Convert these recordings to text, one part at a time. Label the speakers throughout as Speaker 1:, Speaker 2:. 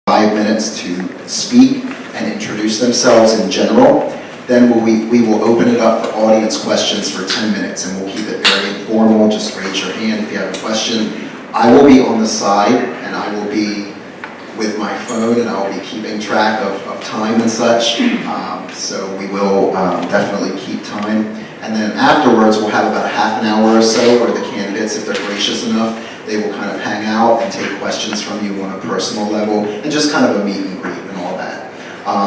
Speaker 1: 5 minutes to speak and introduce themselves in general. Then we will open it up for audience questions for 10 minutes, and we'll keep it very informal. Just raise your hand if you have a question. I will be on the side, and I will be with my phone, and I'll be keeping track of time and such. So we will definitely keep time. And then afterwards, we'll have about a half an hour or so where the candidates, if they're gracious enough, they will kind of hang out and take questions from you on a personal level, and just kind of a meet and greet and all that.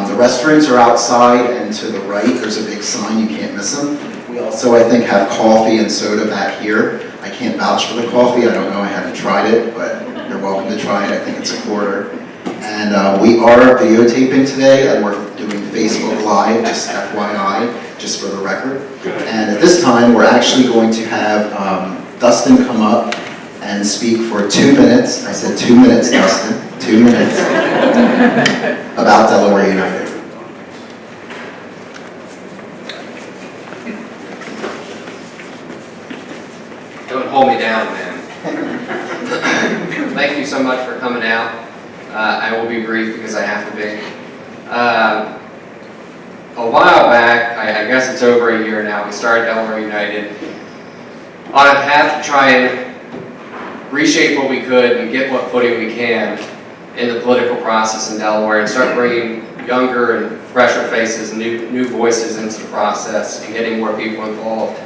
Speaker 1: The restrooms are outside, and to the right, there's a big sign, you can't miss them. We also, I think, have coffee and soda back here. I can't vouch for the coffee, I don't know, I haven't tried it, but you're welcome to try it, I think it's $0.25. And we are videotaping today, and we're doing Facebook Live, just FYI, just for the record. And at this time, we're actually going to have Dustin come up and speak for 2 minutes. I said 2 minutes, Dustin, 2 minutes, about Delaware United.
Speaker 2: Don't hold me down, man. Thank you so much for coming out. I will be brief because I have to be. A while back, I guess it's over a year now, we started Delaware United on a path to try and reshape what we could and get what footing we can in the political process in Delaware and start bringing younger and fresher faces and new voices into the process and getting more people involved.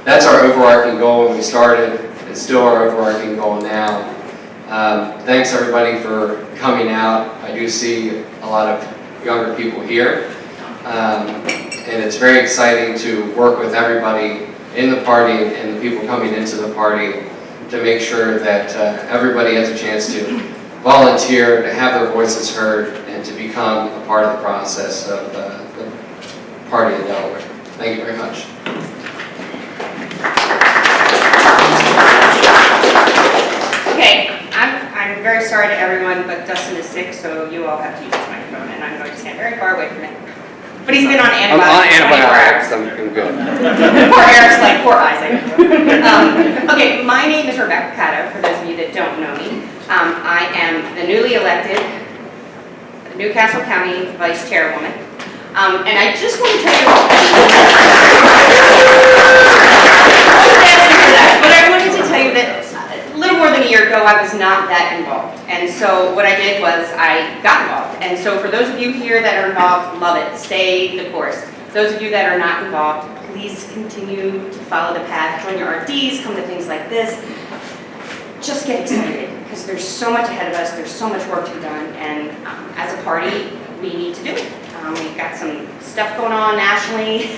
Speaker 2: That's our overarching goal when we started. It's still our overarching goal now. Thanks everybody for coming out. I do see a lot of younger people here. And it's very exciting to work with everybody in the party and the people coming into the party to make sure that everybody has a chance to volunteer, to have their voices heard, and to become a part of the process of the party in Delaware. Thank you very much.
Speaker 3: Okay, I'm very sorry to everyone, but Dustin is sick, so you all have to use this microphone, and I'm going to stand very far away from it. But he's been on antibiotics.
Speaker 2: I'm on antibiotics, I'm good.
Speaker 3: Poor Eric's like, poor Isaac. Okay, my name is Rebecca Cotto, for those of you that don't know me. I am the newly elected Newcastle County Vice Chairwoman. And I just want to tell you, but I wanted to tell you that a little more than a year ago, I was not that involved. And so what I did was I got involved. And so for those of you here that are involved, love it. Stay the course. Those of you that are not involved, please continue to follow the path. Join your RDs, come to things like this. Just get excited because there's so much ahead of us. There's so much work to be done. And as a party, we need to do it. We've got some stuff going on nationally,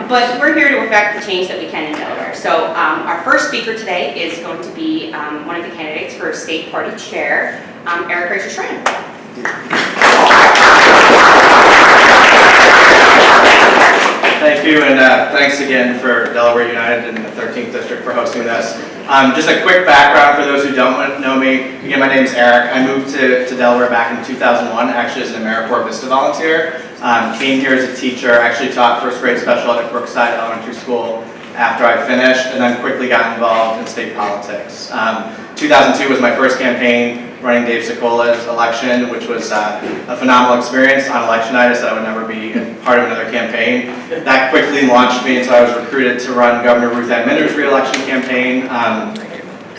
Speaker 3: but we're here to affect the change that we can in Delaware. So our first speaker today is going to be one of the candidates for state party chair, Eric Racer-Schran.
Speaker 4: Thank you, and thanks again for Delaware United and the 13th District for hosting this. Just a quick background for those who don't know me. Again, my name is Eric. I moved to Delaware back in 2001, actually as an AmeriCorps Vista volunteer. Came here as a teacher, actually taught first grade special ed at Brookside Elementary School after I finished, and then quickly got involved in state politics. 2002 was my first campaign running Dave Sicola's election, which was a phenomenal experience. On election night, I said I would never be part of another campaign. That quickly launched me, and so I was recruited to run Governor Ruth Ann Minder's re-election campaign.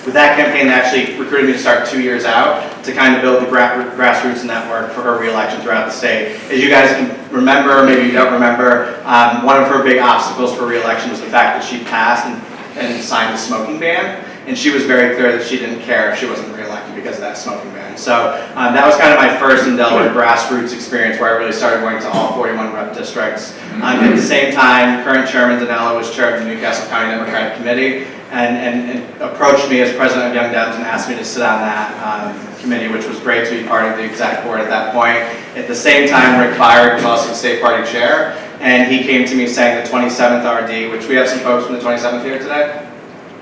Speaker 4: With that campaign, they actually recruited me to start 2 years out to kind of build the grassroots network for her re-election throughout the state. As you guys can remember, maybe you don't remember, one of her big obstacles for re-election was the fact that she passed and signed a smoking ban. And she was very clear that she didn't care if she wasn't re-elected because of that smoking ban. So that was kind of my first in Delaware grassroots experience where I really started going to all 41 rep districts. At the same time, current Chairman Danella was chair of the Newcastle County Democratic Committee and approached me as president of Young Dems and asked me to sit on that committee, which was great to be part of the exec board at that point. At the same time, Rick Byard was also the state party chair, and he came to me saying the 27th RD, which we have some folks from the 27th here today.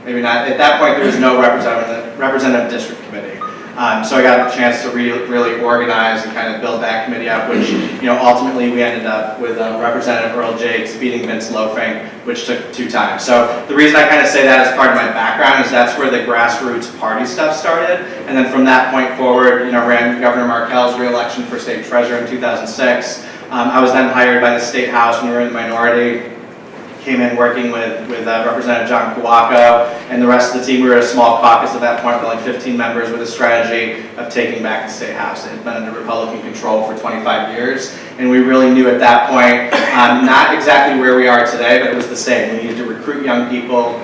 Speaker 4: Maybe not. At that point, there was no representative district committee. So I got a chance to really organize and kind of build that committee up, which, ultimately we ended up with Representative Earl Jakes beating Vince Loafing, which took 2 times. So the reason I kind of say that as part of my background is that's where the grassroots party stuff started. And then from that point forward, ran Governor Markell's re-election for state treasurer in 2006. I was then hired by the State House when we were in the minority. Came in working with Representative John Kawako and the rest of the team. We were a small caucus at that point with only 15 members with a strategy of taking back the State House. It had been under Republican control for 25 years. And we really knew at that point, not exactly where we are today, but it was the same. We needed to recruit young people,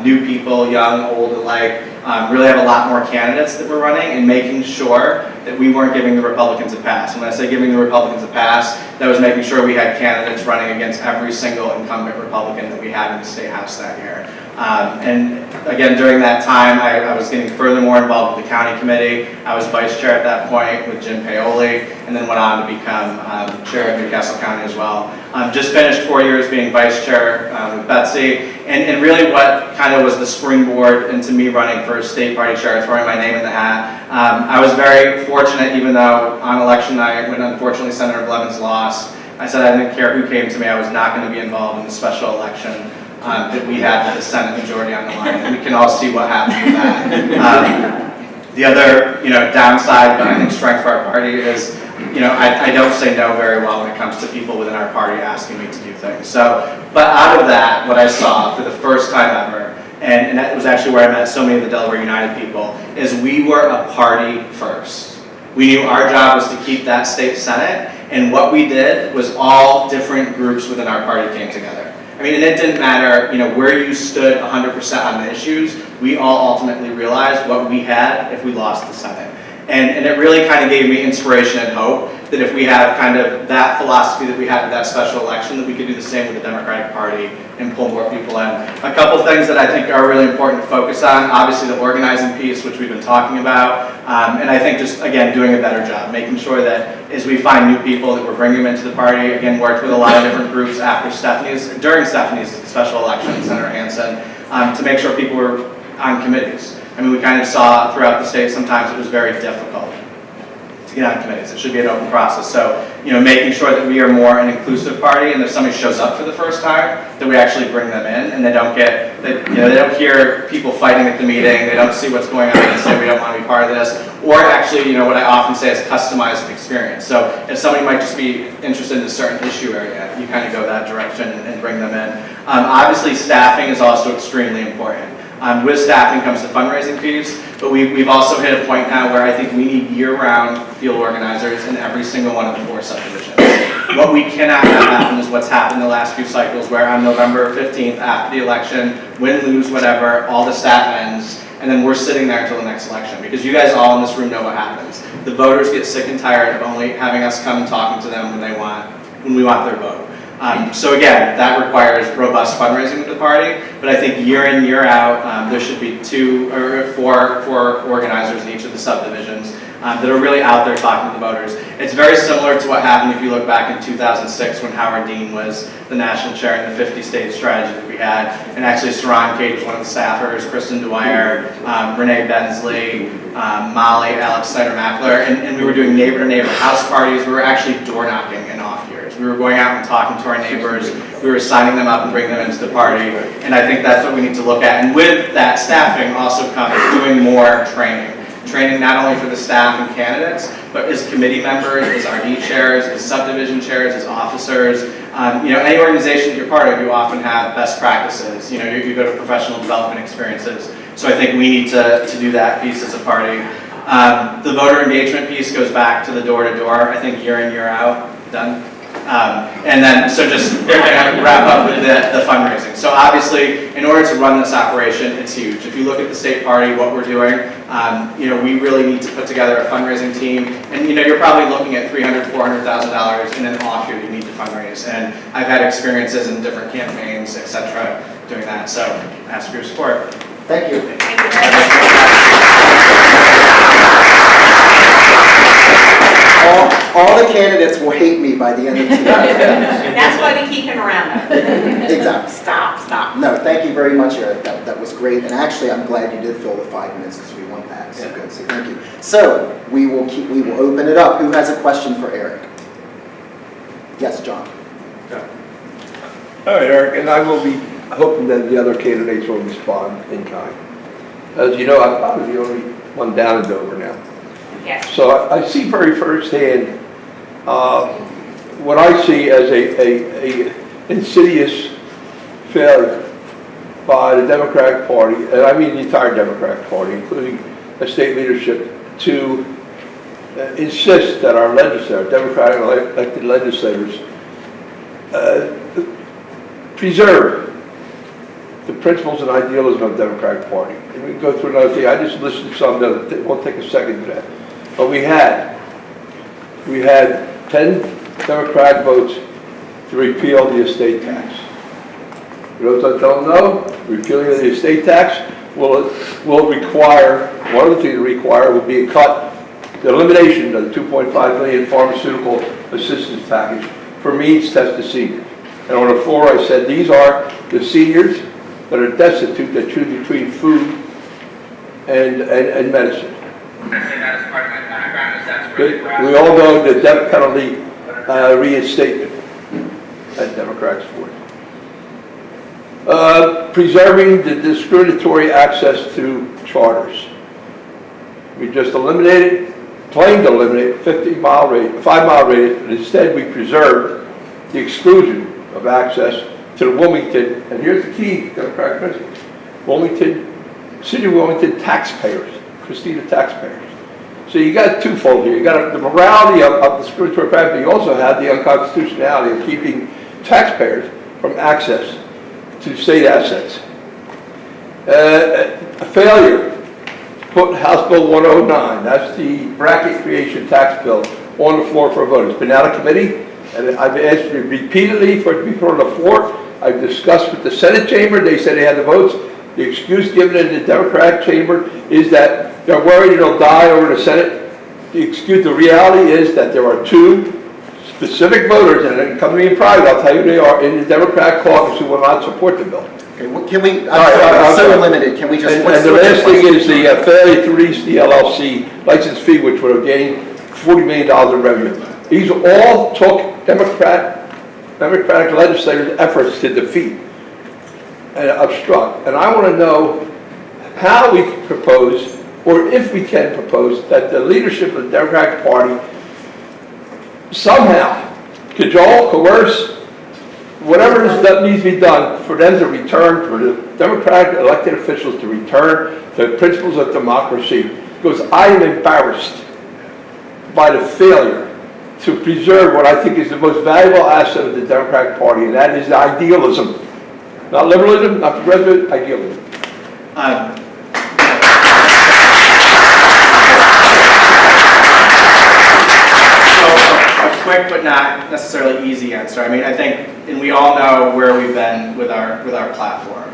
Speaker 4: new people, young, old alike, really have a lot more candidates that were running and making sure that we weren't giving the Republicans a pass. When I say giving the Republicans a pass, that was making sure we had candidates running against every single incumbent Republican that we had in the State House that year. And again, during that time, I was getting further more involved with the county committee. I was vice chair at that point with Jim Paoli, and then went on to become chair of Newcastle County as well. Just finished 4 years being vice chair with Betsy, and really what kind of was the springboard into me running for state party chair, throwing my name in the hat. I was very fortunate, even though on election night, when unfortunately Senator Blevins lost, I said I didn't care who came to me, I was not going to be involved in the special election that we had the Senate majority on the line, and we can all see what happened with that. The other, downside, but I think strength for our party is, I don't say no very well when it comes to people within our party asking me to do things. So, but out of that, what I saw for the first time ever, and that was actually where I met so many of the Delaware United people, is we were a party first. We knew our job was to keep that state Senate, and what we did was all different groups within our party came together. I mean, and it didn't matter, where you stood 100% on the issues. We all ultimately realized what we had if we lost the Senate. And it really kind of gave me inspiration and hope that if we have kind of that philosophy that we had with that special election, that we could do the same with the Democratic Party and pull more people in. A couple things that I think are really important to focus on, obviously the organizing piece, which we've been talking about, and I think just, again, doing a better job, making sure that as we find new people that we're bringing them into the party, again, worked with a lot of different groups during Stephanie's special election, Senator Hansen, to make sure people were on committees. I mean, we kind of saw throughout the state sometimes it was very difficult to get on committees. It should be an open process. So, making sure that we are more an inclusive party, and if somebody shows up for the first time, that we actually bring them in, and they don't they don't hear people fighting at the meeting, they don't see what's going on, and say we don't want to be part of this, or actually, what I often say is customized experience. So, if somebody might just be interested in a certain issue area, you kind of go that direction and bring them in. Obviously, staffing is also extremely important. With staffing comes the fundraising piece, but we've also hit a point now where I think we need year-round field organizers in every single one of the 4 subdivisions. What we cannot have happen is what's happened the last few cycles, where on November 15th, after the election, win, lose, whatever, all the staff ends, and then we're sitting there until the next election, because you guys all in this room know what happens. The voters get sick and tired of only having us come and talking to them when we want their vote. So again, that requires robust fundraising with the party, but I think year in, year out, there should be 2 or 4 organizers in each of the subdivisions that are really out there talking to the voters. It's very similar to what happened if you look back in 2006 when Howard Dean was the national chair in the 50-state strategy that we had, and actually Saran Cage was one of the staffers, Kristen Dwyer, Renee Bensley, Molly, Alex Snyder-Mackler, and we were doing neighbor-to-neighbor house parties. We were actually door knocking in off years. We were going out and talking to our neighbors. We were signing them up and bringing them into the party, and I think that's what we need to look at. And with that staffing also comes doing more training. Training not only for the staff and candidates, but as committee members, as RD chairs, as subdivision chairs, as officers. Any organization that you're part of, you often have best practices. You go to professional development experiences. So I think we need to do that piece as a party. The voter engagement piece goes back to the door-to-door, I think year in, year out, done. And then, so just wrap up with the fundraising. So obviously, in order to run this operation, it's huge. If you look at the state party, what we're doing, we really need to put together a fundraising team. And you're probably looking at $300,000, $400,000 in an off year you need to fundraise. And I've had experiences in different campaigns, etc., doing that. So ask for your support.
Speaker 1: Thank you. all the candidates will hate me by the end of the year.
Speaker 3: That's why we keep him around.
Speaker 1: Exactly. Stop. No, thank you very much, Eric. That was great. And actually, I'm glad you did fill the 5 minutes because we want that. So good. So thank you. So we will open it up. Who has a question for Eric? Yes, John.
Speaker 5: All right, Eric, and I will be hoping that the other candidates will respond in kind. As you know, I'm the only one down in Dover now.
Speaker 3: Yes.
Speaker 5: So I see very firsthand what I see as a insidious failure by the Democratic Party, and I mean the entire Democratic Party, including the state leadership, to insist that our legislators, Democratic elected legislators, preserve the principles and idealism of the Democratic Party. And we can go through another thing. I just listed some that it won't take a second to that. But we had 10 Democratic votes to repeal the estate tax. For those that don't know, repealing of the estate tax will require, one of the things it require would be a cut, the elimination of the $2.5 billion pharmaceutical assistance package for means tested seniors. And on the floor I said, these are the seniors that are destitute, that choose between food and medicine.
Speaker 6: That is part of my background, is that's
Speaker 5: Good.
Speaker 6: really
Speaker 5: We all know the death penalty reinstatement that Democrats support. Preserving the discriminatory access to charters. We just claimed to eliminate 5-mile radius, but instead we preserved the exclusion of access to the Wilmington, and here's the key Democratic principle, City of Wilmington taxpayers, Christina taxpayers. So you got twofold here. You got the morality of discriminatory practice, but you also have the unconstitutionality of keeping taxpayers from access to state assets. A failure to put House Bill 109, that's the bracket creation tax bill, on the floor for a vote. It's been out of committee, and I've asked repeatedly for it to be put on the floor. I've discussed with the Senate chamber, they said they had the votes. The excuse given in the Democratic chamber is that they're worried it'll die over the Senate. The reality is that there are 2 specific voters, and they come to me in private, I'll tell you they are, in the Democratic caucus who will not support the bill.
Speaker 1: Okay, well, can we,
Speaker 5: I'm
Speaker 1: so
Speaker 5: sorry.
Speaker 1: limited, can we just...
Speaker 5: And the last thing is the failure to release the LLC license fee, which would have gained $40 million in revenue. These all took Democratic legislators' efforts to defeat and obstruct. And I want to know how we can propose, or if we can propose, that the leadership of the Democratic Party somehow cajole, coerce, whatever that needs to be done for them to return, for the Democratic elected officials to return to the principles of democracy. Because I am embarrassed by the failure to preserve what I think is the most valuable asset of the Democratic Party, and that is idealism. Not liberalism, not progressive, idealism.
Speaker 4: A quick but not necessarily easy answer. I mean, I think, and we all know where we've been with our platform.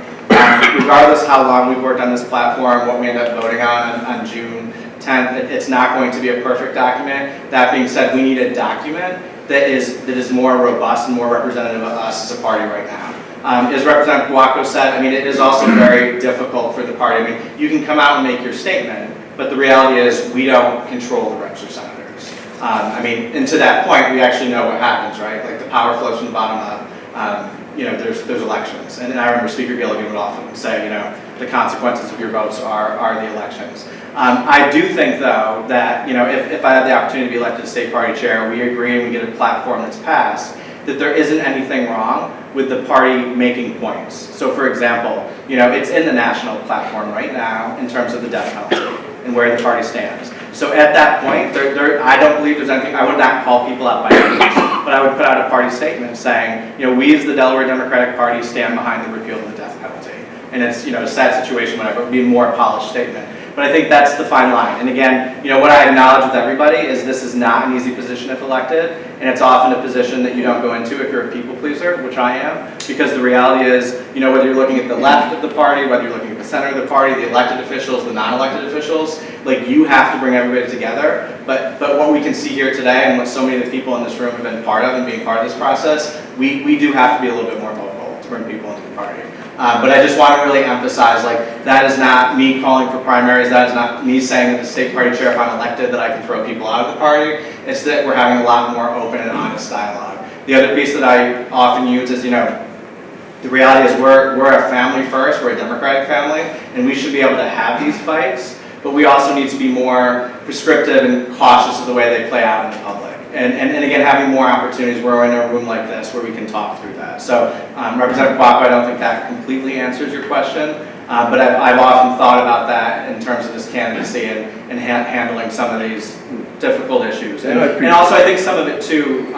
Speaker 4: Regardless how long we've worked on this platform, what we end up voting on June 10th, it's not going to be a perfect document. That being said, we need a document that is more robust and more representative of us as a party right now. As Representative Kawako said, I mean, it is also very difficult for the party. I mean, you can come out and make your statement, but the reality is we don't control the reps or senators. I mean, and to that point, we actually know what happens, right? Like the power flows from the bottom up. There's elections, and I remember Speaker Gilligan would often say, the consequences of your votes are the elections. I do think, though, that if I had the opportunity to be elected state party chair, we agree and we get a platform that's passed, that there isn't anything wrong with the party making points. So, for example, it's in the national platform right now in terms of the death penalty and where the party stands. So at that point, I don't believe there's anything, I would not call people out by names, but I would put out a party statement saying, we as the Delaware Democratic Party stand behind the repeal of the death penalty. And it's, a sad situation, whatever, it would be a more polished statement. But I think that's the fine line. And again, what I acknowledge with everybody is this is not an easy position if elected, and it's often a position that you don't go into if you're a people pleaser, which I am, because the reality is, whether you're looking at the left of the party, whether you're looking at the center of the party, the elected officials, the non-elected officials, like you have to bring everybody together. But what we can see here today, and what so many of the people in this room have been part of and being part of this process, we do have to be a little bit more vocal to bring people into the party. But I just want to really emphasize, that is not me calling for primaries. That is not me saying that the state party chair, if I'm elected, that I can throw people out of the party. It's that we're having a lot more open and honest dialogue. The other piece that I often use is, the reality is we're a family first. We're a Democratic family, and we should be able to have these fights. But we also need to be more prescriptive and cautious of the way they play out in the public. And again, having more opportunities where we're in a room like this where we can talk through that. So Representative Quacco, I don't think that completely answers your question, but I've often thought about that in terms of this candidacy and handling some of these difficult issues. And also I think some of it too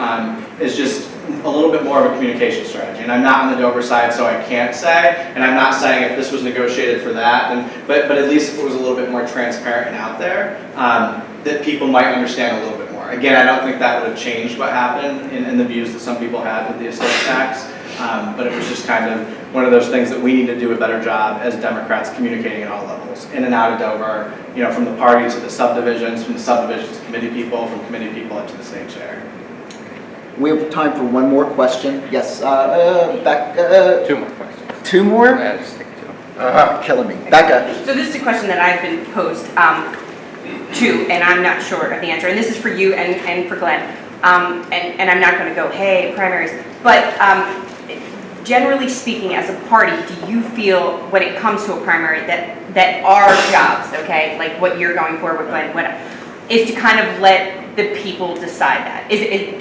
Speaker 4: is just a little bit more of a communication strategy. And I'm not on the Dover side, so I can't say, and I'm not saying if this was negotiated for that, but at least if it was a little bit more transparent and out there, that people might understand a little bit more. Again, I don't think that would have changed what happened in the views that some people had with the estate tax, but it was just kind of one of those things that we need to do a better job as Democrats communicating at all levels, in and out of Dover, from the party to the subdivisions, from the subdivisions to committee people, from committee people up to the state chair.
Speaker 7: We have time for one more question. Yes, back.
Speaker 2: 2 more questions.
Speaker 7: 2 more?
Speaker 2: Yeah, just stick to them.
Speaker 7: Killing me. Becca.
Speaker 3: So this is a question that I've been posed to, and I'm not sure of the answer. And this is for you and for Glenn. And I'm not going to go, hey, primaries. But generally speaking, as a party, do you feel when it comes to a primary that our jobs, okay, like what you're going for with Glenn, is to kind of let the people decide that?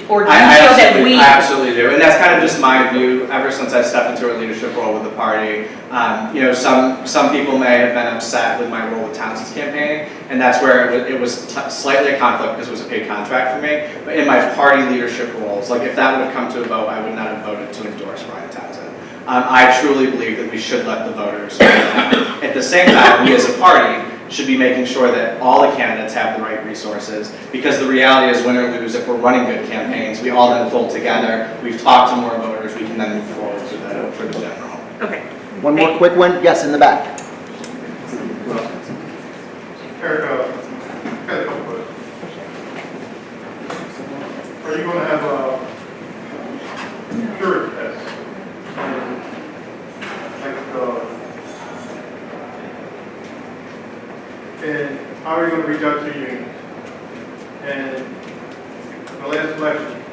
Speaker 3: Or do you feel that we...
Speaker 4: I absolutely do. And that's kind of just my view ever since I stepped into a leadership role with the party. Some people may have been upset with my role with Townsend's campaign, and that's where it was slightly a conflict because it was a paid contract for me. But in my party leadership roles, if that would have come to a vote, I would not have voted to endorse Brian Townsend. I truly believe that we should let the voters know that. At the same time, we as a party should be making sure that all the candidates have the right resources, because the reality is win or lose, if we're running good campaigns, we all then fold together, we've talked to more voters, we can then move forward for the general.
Speaker 3: Okay.
Speaker 7: One more quick one. Yes, in the back.
Speaker 8: Eric, got a couple questions. Are you going to have a purity test? And how are you going to reach out to unions? And the last election,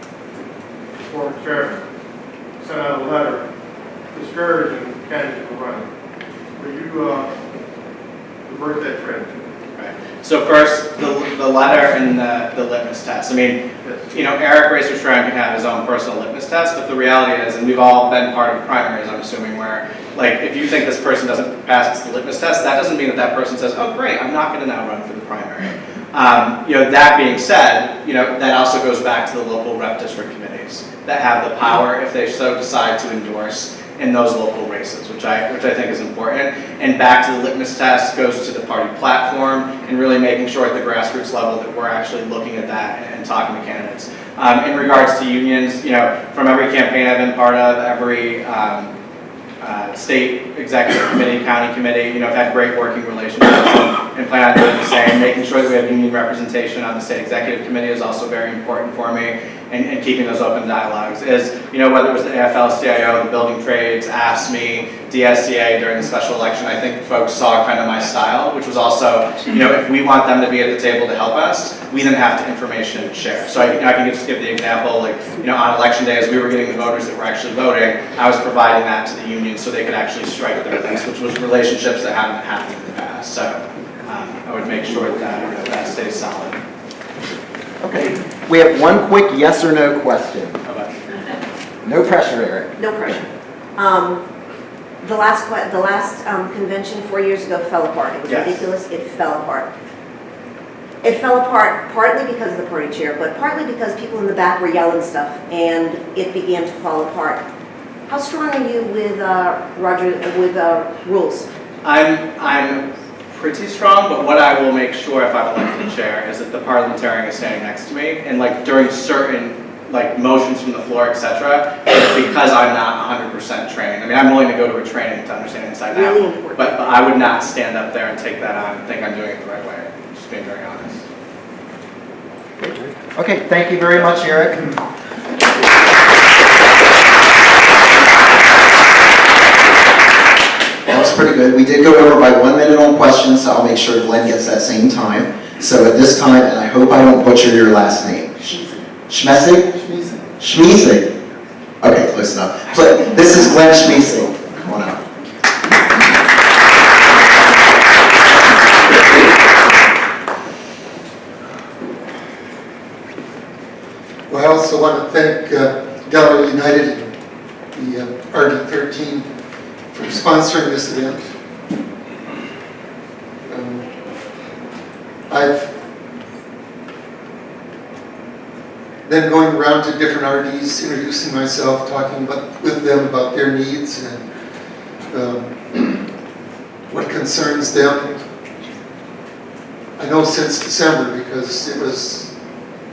Speaker 8: the former chairman sent out a letter discouraging candidates from running. Will you revert that trend?
Speaker 4: Right. So first, the letter and the litmus test. I mean, Eric Racer-Strang can have his own personal litmus test, but the reality is, and we've all been part of primaries, I'm assuming, where if you think this person doesn't pass the litmus test, that doesn't mean that person says, oh great, I'm not going to now run for the primary. That being said, that also goes back to the local rep district committees that have the power, if they so decide, to endorse in those local races, which I think is important. And back to the litmus test goes to the party platform and really making sure at the grassroots level that we're actually looking at that and talking to candidates. In regards to unions, from every campaign I've been part of, every state executive committee, county committee, I've had great working relationships and plan on doing the same. Making sure that we have union representation on the state executive committee is also very important for me, and keeping those open dialogues is, whether it was the AFL-CIO, the building trades, AFSCME, DSCA during the special election, I think folks saw kind of my style, which was also, if we want them to be at the table to help us, we then have to information share. So I can just give the example, on election day, as we were getting the voters that were actually voting, I was providing that to the union so they could actually strike their list, which was relationships that haven't happened in the past. So I would make sure that that stays solid.
Speaker 7: Okay. We have one quick yes or no question. No pressure, Eric.
Speaker 9: No pressure. The last convention 4 years ago fell apart. It was
Speaker 4: Yes.
Speaker 9: ridiculous. It fell apart. It fell apart partly because of the party chair, but partly because people in the back were yelling stuff, and it began to fall apart. How strong are you with rules?
Speaker 4: I'm pretty strong, but what I will make sure if I'm elected chair is that the parliamentarian is standing next to me, and like during certain like motions from the floor, etc., because I'm not 100% trained. I mean, I'm willing to go to a training to understand inside out,
Speaker 9: Really important.
Speaker 4: but I would not stand up there and take that on and think I'm doing it the right way. Just being very honest.
Speaker 7: Okay, thank you very much, Eric.
Speaker 1: That was pretty good. We did go over by 1 minute on questions, so I'll make sure Glenn gets that same time. So at this time, and I hope I don't butcher your last name. Schmessig? Schmeesig. Okay, close enough. But this is Glenn Schmeesig. Come on up.
Speaker 10: Well, I also want to thank Delaware United and the RD13 for sponsoring this event. I've been going around to different RDs, introducing myself, talking with them about their needs and what concerns them. I know since December, because it was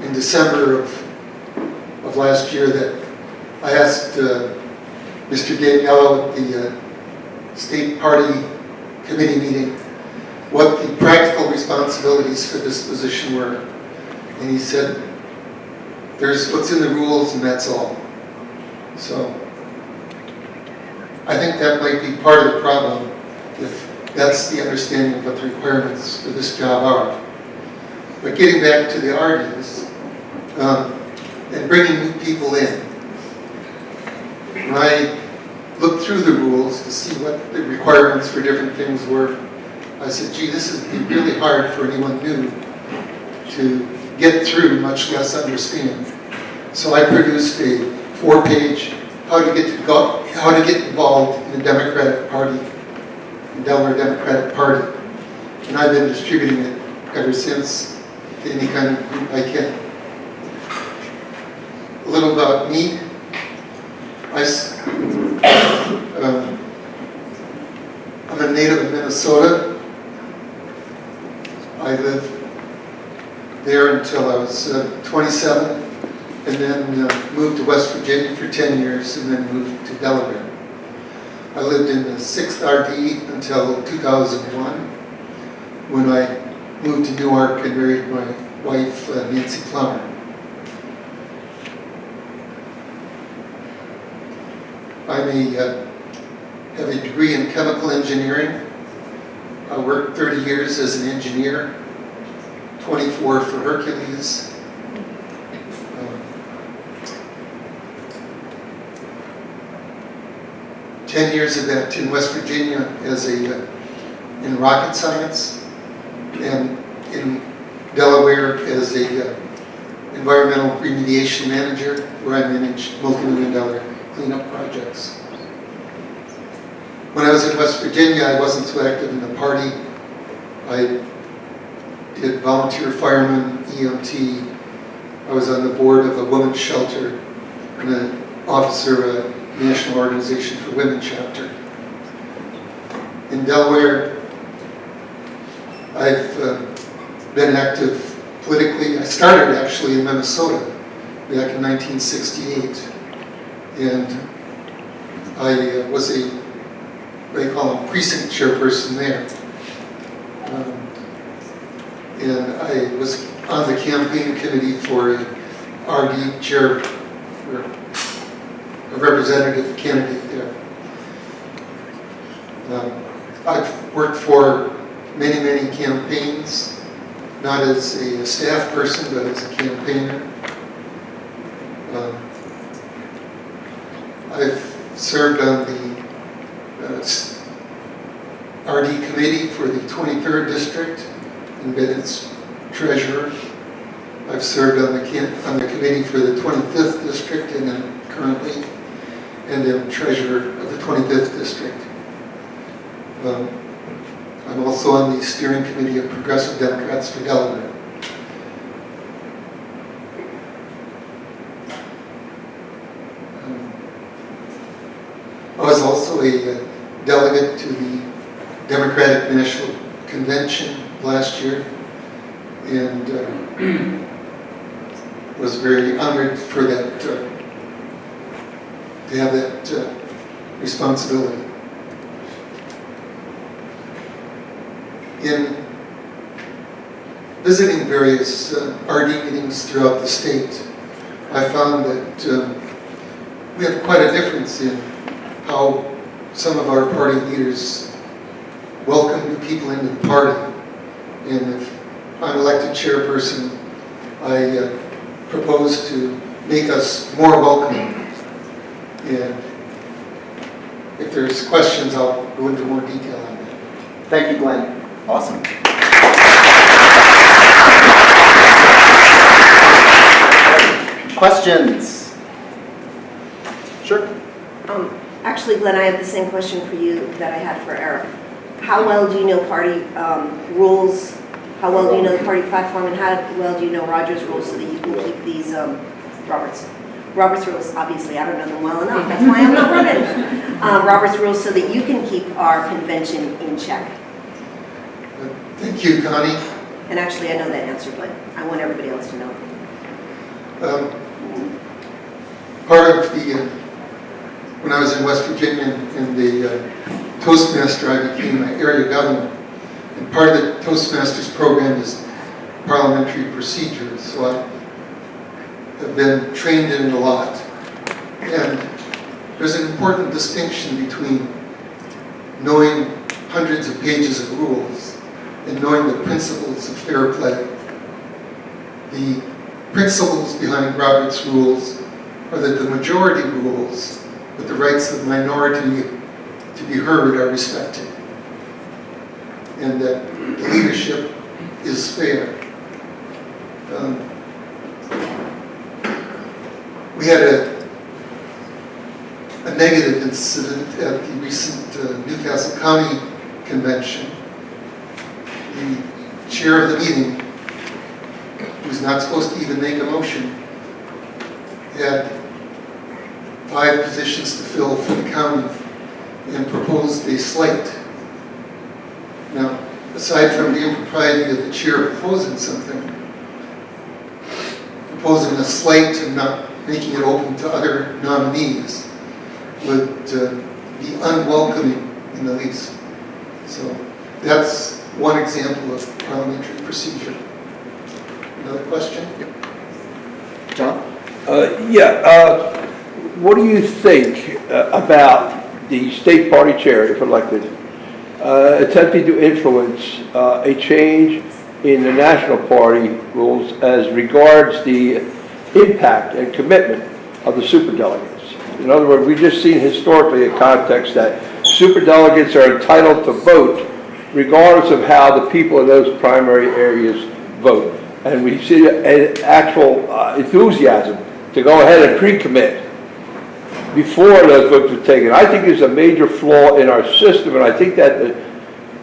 Speaker 10: in December of last year that I asked Mr. Daniello at the State Party Committee meeting what the practical responsibilities for this position were. And he said, there's what's in the rules and that's all. So I think that might be part of the problem if that's the understanding of what the requirements for this job are. But getting back to the RDs and bringing new people in, when I looked through the rules to see what the requirements for different things were, I said, gee, this is really hard for anyone new to get through, much less understand. So I produced a 4-page how to get involved in the Democratic Party, the Delaware Democratic Party, and I've been distributing it ever since to any kind of group I can. A little about me. I'm a native of Minnesota. I lived there until I was 27, and then moved to West Virginia for 10 years, and then moved to Delaware. I lived in the 6th RD until 2001, when I moved to Newark and married my wife, Nancy Plummer. I have a degree in chemical engineering. I worked 30 years as an engineer, 24 for Hercules. 10 years of that in West Virginia as in rocket science, and in Delaware as a environmental remediation manager, where I managed multi-million-dollar cleanup projects. When I was in West Virginia, I wasn't so active in the party. I did volunteer fireman, EMT. I was on the board of a women's shelter and an officer of a National Organization for Women chapter. In Delaware, I've been active politically. I started actually in Minnesota back in 1968. And I was what they call a precinct chairperson there. And I was on the campaign committee for a RD chair, or a representative candidate there. I've worked for many, many campaigns, not as a staff person, but as a campaigner. I've served on the RD committee for the 23rd district and been its treasurer. I've served on the committee for the 25th district and then currently, and am treasurer of the 25th district. I'm also on the steering committee of Progressive Democrats for Delaware. I was also a delegate to the Democratic National convention last year, and was very honored for that, to have that responsibility. In visiting various RD meetings throughout the state, I found that we have quite a difference in how some of our party leaders welcome new people into the party. And if I'm elected chairperson, I propose to make us more welcoming. And if there's questions, I'll go into more detail on that.
Speaker 7: Thank you, Glenn. Awesome. Questions? Sure.
Speaker 9: Actually, Glenn, I have the same question for you that I had for Eric. How well do you know party rules? How well do you know the party platform? And how well do you know Roger's rules so that you can keep these, Robert's rules, obviously, I don't know them well enough. That's why I'm not running. Robert's rules so that you can keep our convention in check.
Speaker 10: Thank you, Connie.
Speaker 9: And actually, I know that answer, but I want everybody else to know.
Speaker 10: Part of the, when I was in West Virginia in the Toastmaster, I became an area governor. And part of the Toastmasters program is parliamentary procedure, so I have been trained in it a lot. And there's an important distinction between knowing hundreds of pages of rules and knowing the principles of fair play. The principles behind Robert's rules are that the majority rules, but the rights of the minority to be heard are respected, and that the leadership is fair. We had a negative incident at the recent Newcastle County Convention. The chair of the meeting, who's not supposed to even make a motion, had 5 positions to fill for the county and proposed a slate. Now, aside from the impropriety of the chair proposing something, proposing a slate and not making it open to other nominees would be unwelcoming in the least. So that's one example of parliamentary procedure. Another question?
Speaker 7: John?
Speaker 5: What do you think about the state party chair, if elected, attempting to influence a change in the national party rules as regards the impact and commitment of the superdelegates? In other words, we've just seen historically a context that superdelegates are entitled to vote regardless of how the people in those primary areas vote. And we see an actual enthusiasm to go ahead and pre-commit before those votes are taken. I think there's a major flaw in our system, and I think that,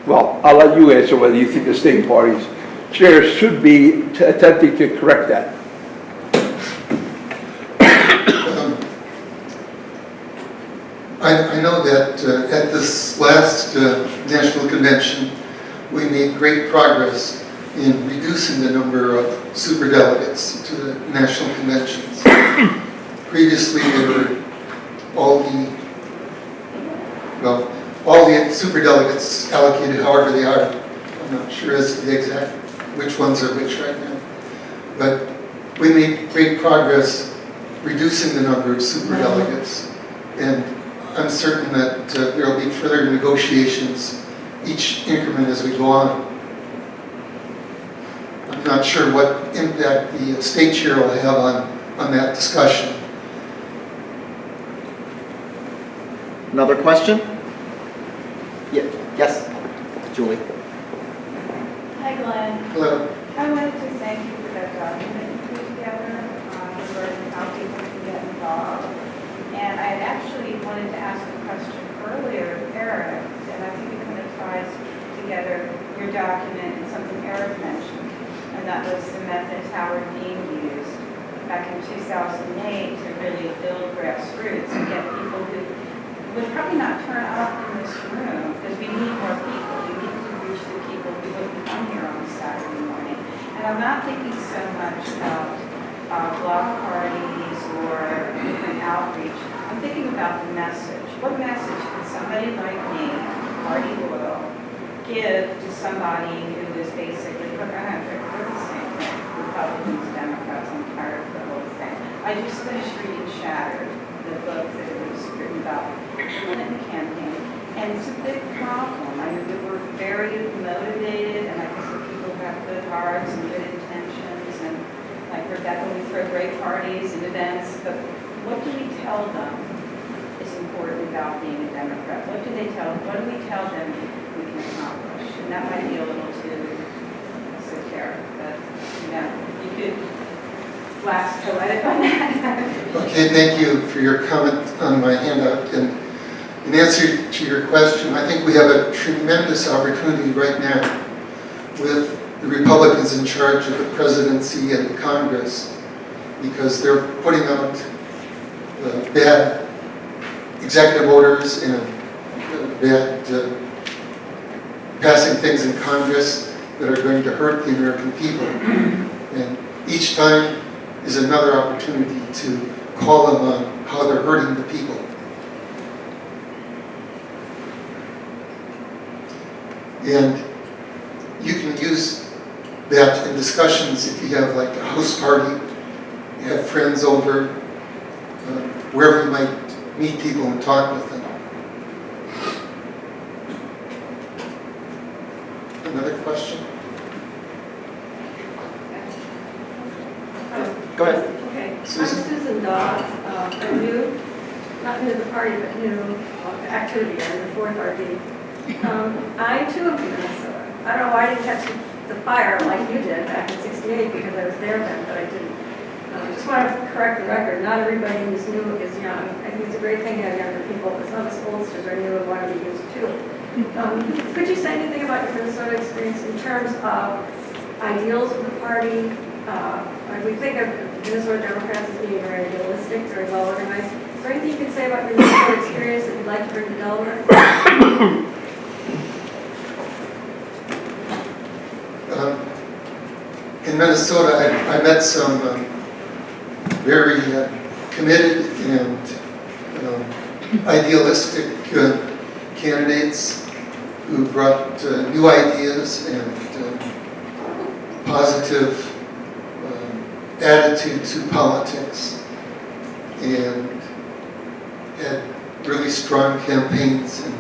Speaker 5: well, I'll let you answer whether you think the state party's chairs should be attempting to correct that.
Speaker 10: I know that at this last national convention, we made great progress in reducing the number of superdelegates to the national conventions. Previously, there were all the superdelegates allocated however they are. I'm not sure as to the exact which ones are which right now. But we made great progress reducing the number of superdelegates, and I'm certain that there will be further negotiations each increment as we go on. I'm not sure what impact the state chair will have on that discussion.
Speaker 7: Another question? Yeah. Yes, Julie.
Speaker 11: Hi, Glenn.
Speaker 10: Hello.
Speaker 11: I wanted to thank you for that document you put together regarding how people can get involved. And I had actually wanted to ask a question earlier of Eric, and I think it kind of ties together your document and something Eric mentioned, and that was the methods Howard Dean used back in 2008 to really build grassroots and get people who would probably not turn up in this room, because we need more people. We need to reach the people who come here on a Saturday morning. And I'm not thinking so much about block parties or different outreach. I'm thinking about the message. What message can somebody like me, party loyal, give to somebody who is basically, look, I don't know, they're the same thing, Republicans, Democrats, I'm tired of the whole thing. I just finished reading Shattered, the book that was written about the Clinton campaign, and it's a big problem. I mean, we were very motivated, and I think the people have good hearts and good intentions, and like Rebecca, we throw great parties and events, but what do we tell them is important about being a Democrat? What do we tell them we can accomplish? And that might be a little too esoteric, but, you know, you could wax poetic on that.
Speaker 10: Okay, thank you for your comment on my handout. And in answer to your question, I think we have a tremendous opportunity right now with the Republicans in charge of the presidency and the Congress, because they're putting out bad executive orders and bad passing things in Congress that are going to hurt the American people. And each time is another opportunity to call them on how they're hurting the people. And you can use that in discussions if you have like a house party, you have friends over, wherever you might meet people and talk with them. Another question?
Speaker 7: Go ahead.
Speaker 12: Okay,
Speaker 10: Susan?
Speaker 12: I'm Susan Dawes. I'm new, not new to the party, but new to activity. I'm the fourth RD. I too am from Minnesota. I don't know why I didn't catch the fire like you did back in '68 because I was there then, but I didn't. I just want to correct the record. Not everybody who's new is young. I think it's a great thing to have younger people, but some of us oldsters are new and want to be used too. Could you say anything about your Minnesota experience in terms of ideals of the party? We think of Minnesota Democrats as being very idealistic, very well organized. Is there anything you can say about your Minnesota experience that you'd like to bring to Delaware?
Speaker 10: In Minnesota, I met some very committed and idealistic candidates who brought new ideas and positive attitude to politics and had really strong campaigns. And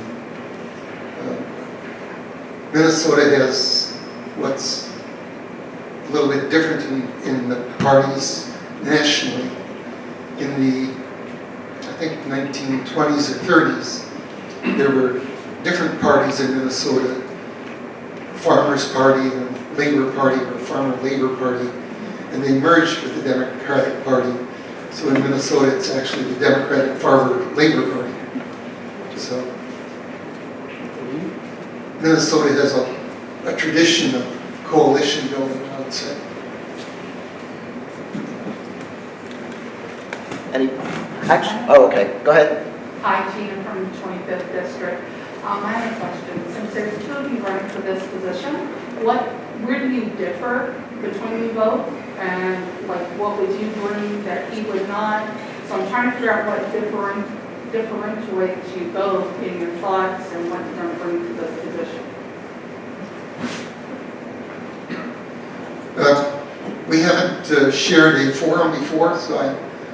Speaker 10: Minnesota has what's a little bit different in the parties nationally. In the, I think, 1920s or 30s, there were different parties in Minnesota, Farmers Party and Labor Party, or Farmer Labor Party, and they merged with the Democratic Party. So in Minnesota, it's actually the Democratic Farmer Labor Party. So Minnesota has a tradition of coalition building, I would say.
Speaker 7: Okay, go ahead.
Speaker 13: Hi, Gina from the 25th District. I have a question. Since there's two of you running for this position, where do you differ between you both? And like, what would you bring that he would not? So I'm trying to figure out what differentiates you both in your thoughts and what you're going to bring to this position.
Speaker 10: We haven't shared a forum before, so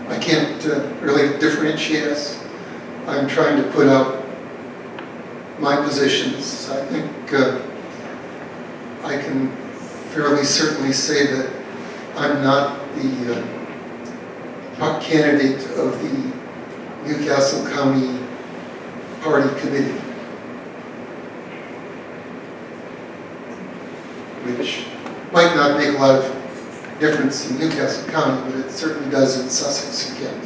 Speaker 10: I can't really differentiate us. I'm trying to put out my positions. I think I can fairly certainly say that I'm not the candidate of the Newcastle County Party Committee, which might not make a lot of difference in Newcastle County, but it certainly does in Sussex and Kent.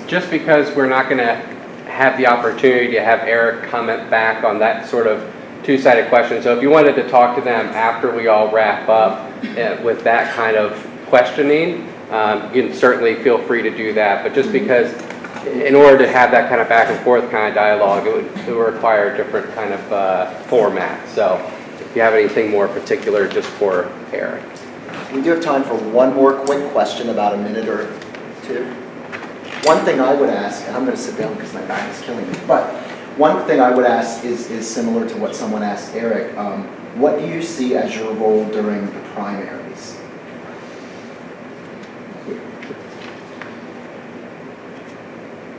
Speaker 2: Just because we're not going to have the opportunity to have Eric comment back on that sort of two-sided question. So if you wanted to talk to them after we all wrap up with that kind of questioning, you can certainly feel free to do that. But just because in order to have that kind of back and forth kind of dialogue, it would require a different kind of format. So if you have anything more particular just for Eric.
Speaker 7: We do have time for one more quick question, about a minute or two. One thing I would ask, and I'm going to sit down because my back is killing me, but one thing I would ask is similar to what someone asked Eric. What do you see as your role during the primaries?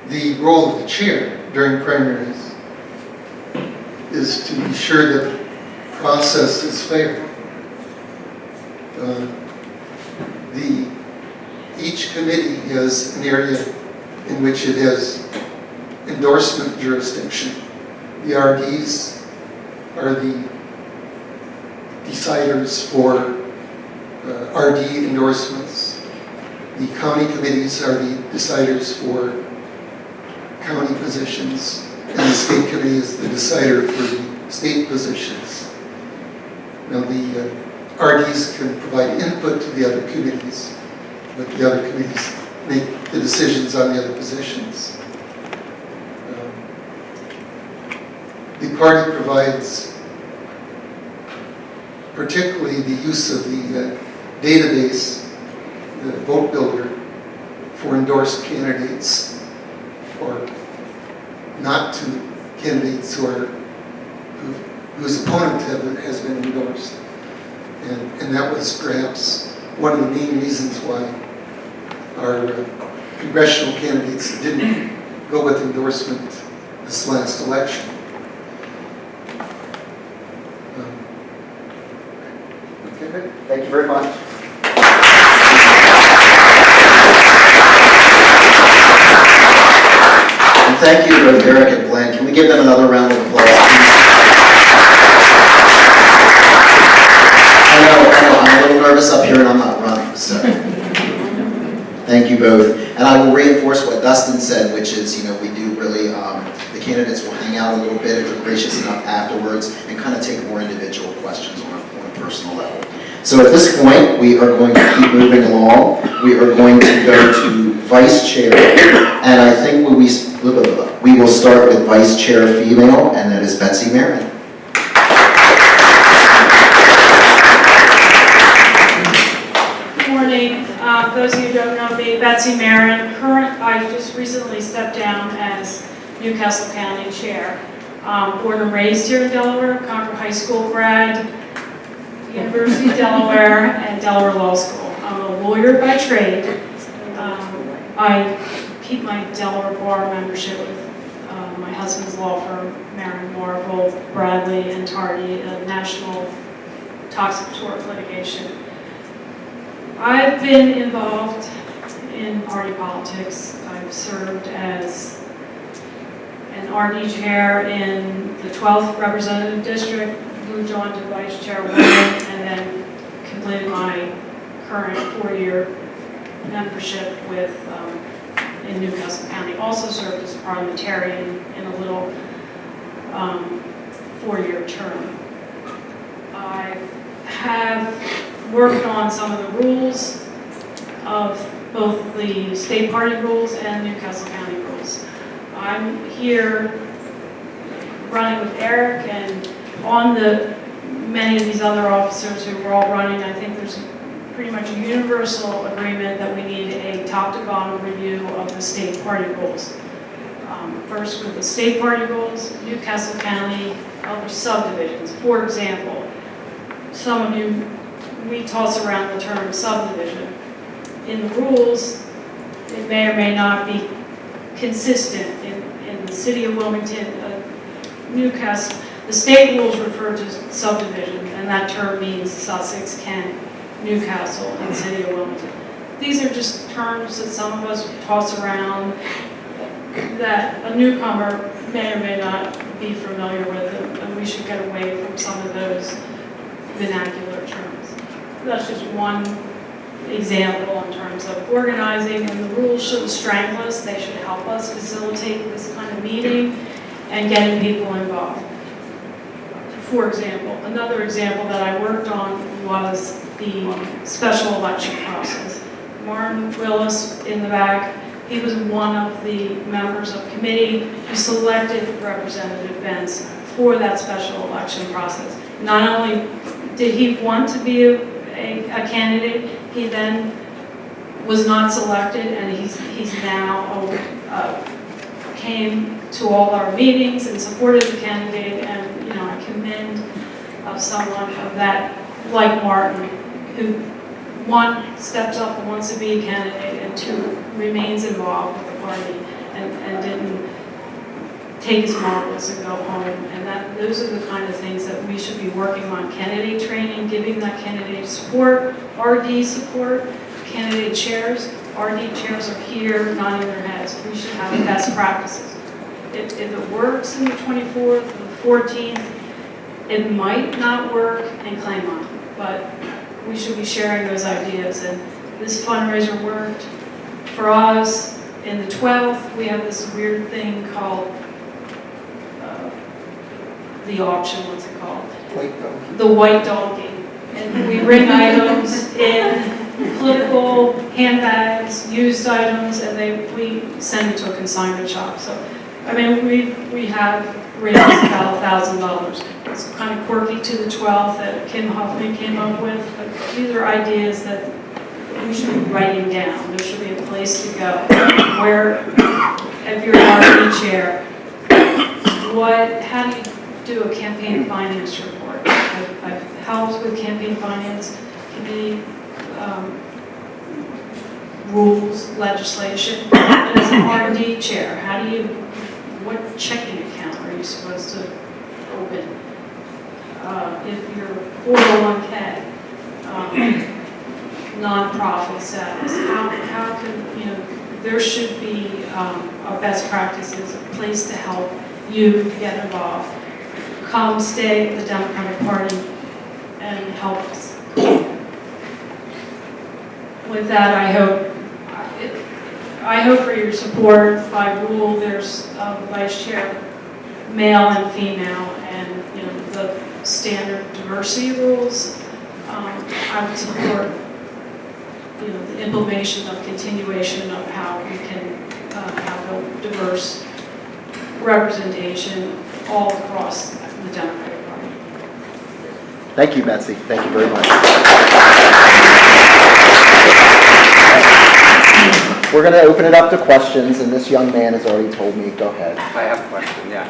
Speaker 10: The role of the chair during primaries is to ensure that the process is fair. Each committee has an area in which it has endorsement jurisdiction. The RDs are the deciders for RD endorsements. The county committees are the deciders for county positions, and the state committee is the decider for the state positions. Now, the RDs can provide input to the other committees, but the other committees make the decisions on the other positions. The party provides particularly the use of the database, the vote builder, for endorsed candidates, or not to candidates whose opponent has been endorsed. And that was perhaps one of the main reasons why our congressional candidates didn't go with endorsement this last election.
Speaker 7: Okay, thank you very much.
Speaker 1: And thank you to both Eric and Glenn. Can we give them another round of applause, please? I know, I'm a little nervous up here and I'm not running, so. Thank you both. And I will reinforce what Dustin said, which is, we do really, the candidates will hang out a little bit if they're gracious enough afterwards and kind of take more individual questions on a personal level. So at this point, we are going to keep moving along. We are going to go to Vice Chair, and I think we will start with Vice Chair female, and that is Betsy Marin.
Speaker 14: Good morning. Those of you who don't know me, Betsy Marin. I just recently stepped down as Newcastle County Chair. Born and raised here in Delaware, Concord High School grad, University of Delaware, and Delaware Law School. I'm a lawyer by trade. I keep my Delaware Bar membership with my husband's law firm, Marin, Marvel, Bradley, and Tardy, a national toxic tort litigation. I've been involved in party politics. I've served as an RD chair in the 12th Representative District, moved on to Vice Chairwoman, and then completed my current 4-year membership with in Newcastle County. Also served as a parliamentarian in a little 4-year term. I have worked on some of the rules of both the state party rules and Newcastle County rules. I'm here running with Eric and on many of these other officers who were all running. I think there's pretty much a universal agreement that we need a top to bottom review of the state party rules. First with the state party rules, Newcastle County, other subdivisions. For example, some of you, we toss around the term subdivision. In the rules, it may or may not be consistent. In the city of Wilmington, Newcastle, the state rules refer to subdivision, and that term means Sussex, Kent, Newcastle, and city of Wilmington. These are just terms that some of us toss around that a newcomer may or may not be familiar with, and we should get away from some of those vernacular terms. That's just one example in terms of organizing, and the rules shouldn't strangle us. They should help us facilitate this kind of meeting and getting people involved. For example, another example that I worked on was the special election process. Martin Willis in the back, He was one of the members of committee who selected Representative Benz for that special election process. Not only did he want to be a candidate, he then was not selected, and he's now came to all our meetings and supported the candidate, and you know, I commend someone of that, like Martin, who one, steps up and wants to be a candidate, and two, remains involved with the party and didn't take his marbles and go home. And those are the kind of things that we should be working on. Candidate training, giving that candidate support, RD support, candidate chairs. RD chairs are here, nodding their heads. We should have best practices. If it works in the 24th, the 14th, it might not work in Claymont, but we should be sharing those ideas. And this fundraiser worked for us. In the 12th, we have this weird thing called the auction, what's it called?
Speaker 7: White donkey.
Speaker 14: The white donkey. And we bring items in political handbags, used items, and we send it to a consignment shop. So, I mean, we have raised about $1,000. It's kind of quirky to the 12th that Kim Huffman came up with, but these are ideas that we should be writing down. There should be a place to go where, if you're an RP chair, how do you do a campaign finance report? I've helped with campaign finance committee rules, legislation. And as an RD chair, what checking account are you supposed to open? If you're 401k, nonprofit status, how can, there should be a best practices, a place to help you get involved. Come stay at the Democratic Party and help us. With that, I hope for your support. By rule, there's vice chair, male and female, and the standard diversity rules. I would support the implementation of continuation of how we can have a diverse representation all across the Democratic Party.
Speaker 7: Thank you, Betsy. Thank you very much. We're going to open it up to questions, and this young man has already told me. Go ahead.
Speaker 2: I have a question, yeah.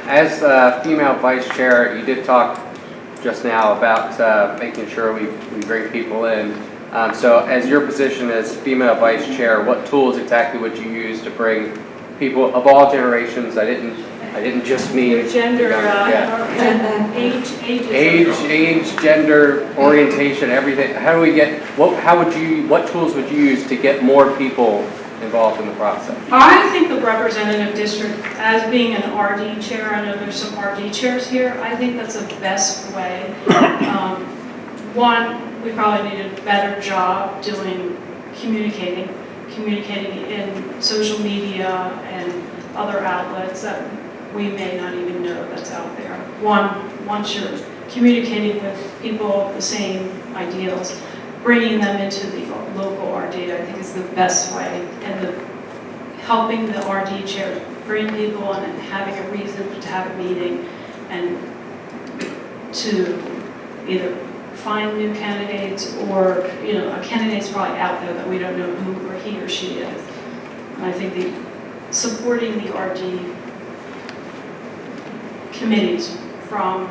Speaker 2: As female vice chair, you did talk just now about making sure we bring people in. So as your position as female vice chair, what tools exactly would you use to bring people of all generations? I didn't just mean
Speaker 14: Your gender,
Speaker 2: age, gender, orientation, everything. How do we get? What tools would you use to get more people involved in the process?
Speaker 14: I think the representative district, as being an RD chair, I know there's some RD chairs here, I think that's the best way. One, we probably need a better job doing communicating in social media and other outlets that we may not even know that's out there. Once you're communicating with people of the same ideals, bringing them into the local RD, I think is the best way, and helping the RD chair bring people in and having a reason to have a meeting and to either find new candidates or, a candidate's probably out there that we don't know who or he or she is. And I think supporting the RD committees from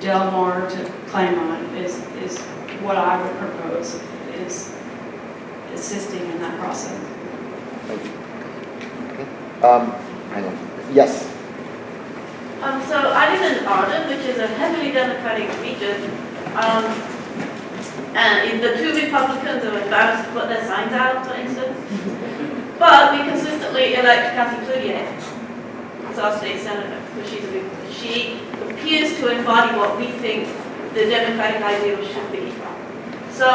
Speaker 14: Delaware to Claymont is what I would propose, is assisting in that process.
Speaker 7: Thank you. Hang on. Yes.
Speaker 15: So I live in Arden, which is a heavily Democratic region, and the two Republicans are embarrassed to put their signs out, for instance. But we consistently elect Kathy Cloutier as our state senator, because she appears to embody what we think the Democratic ideal should be. So,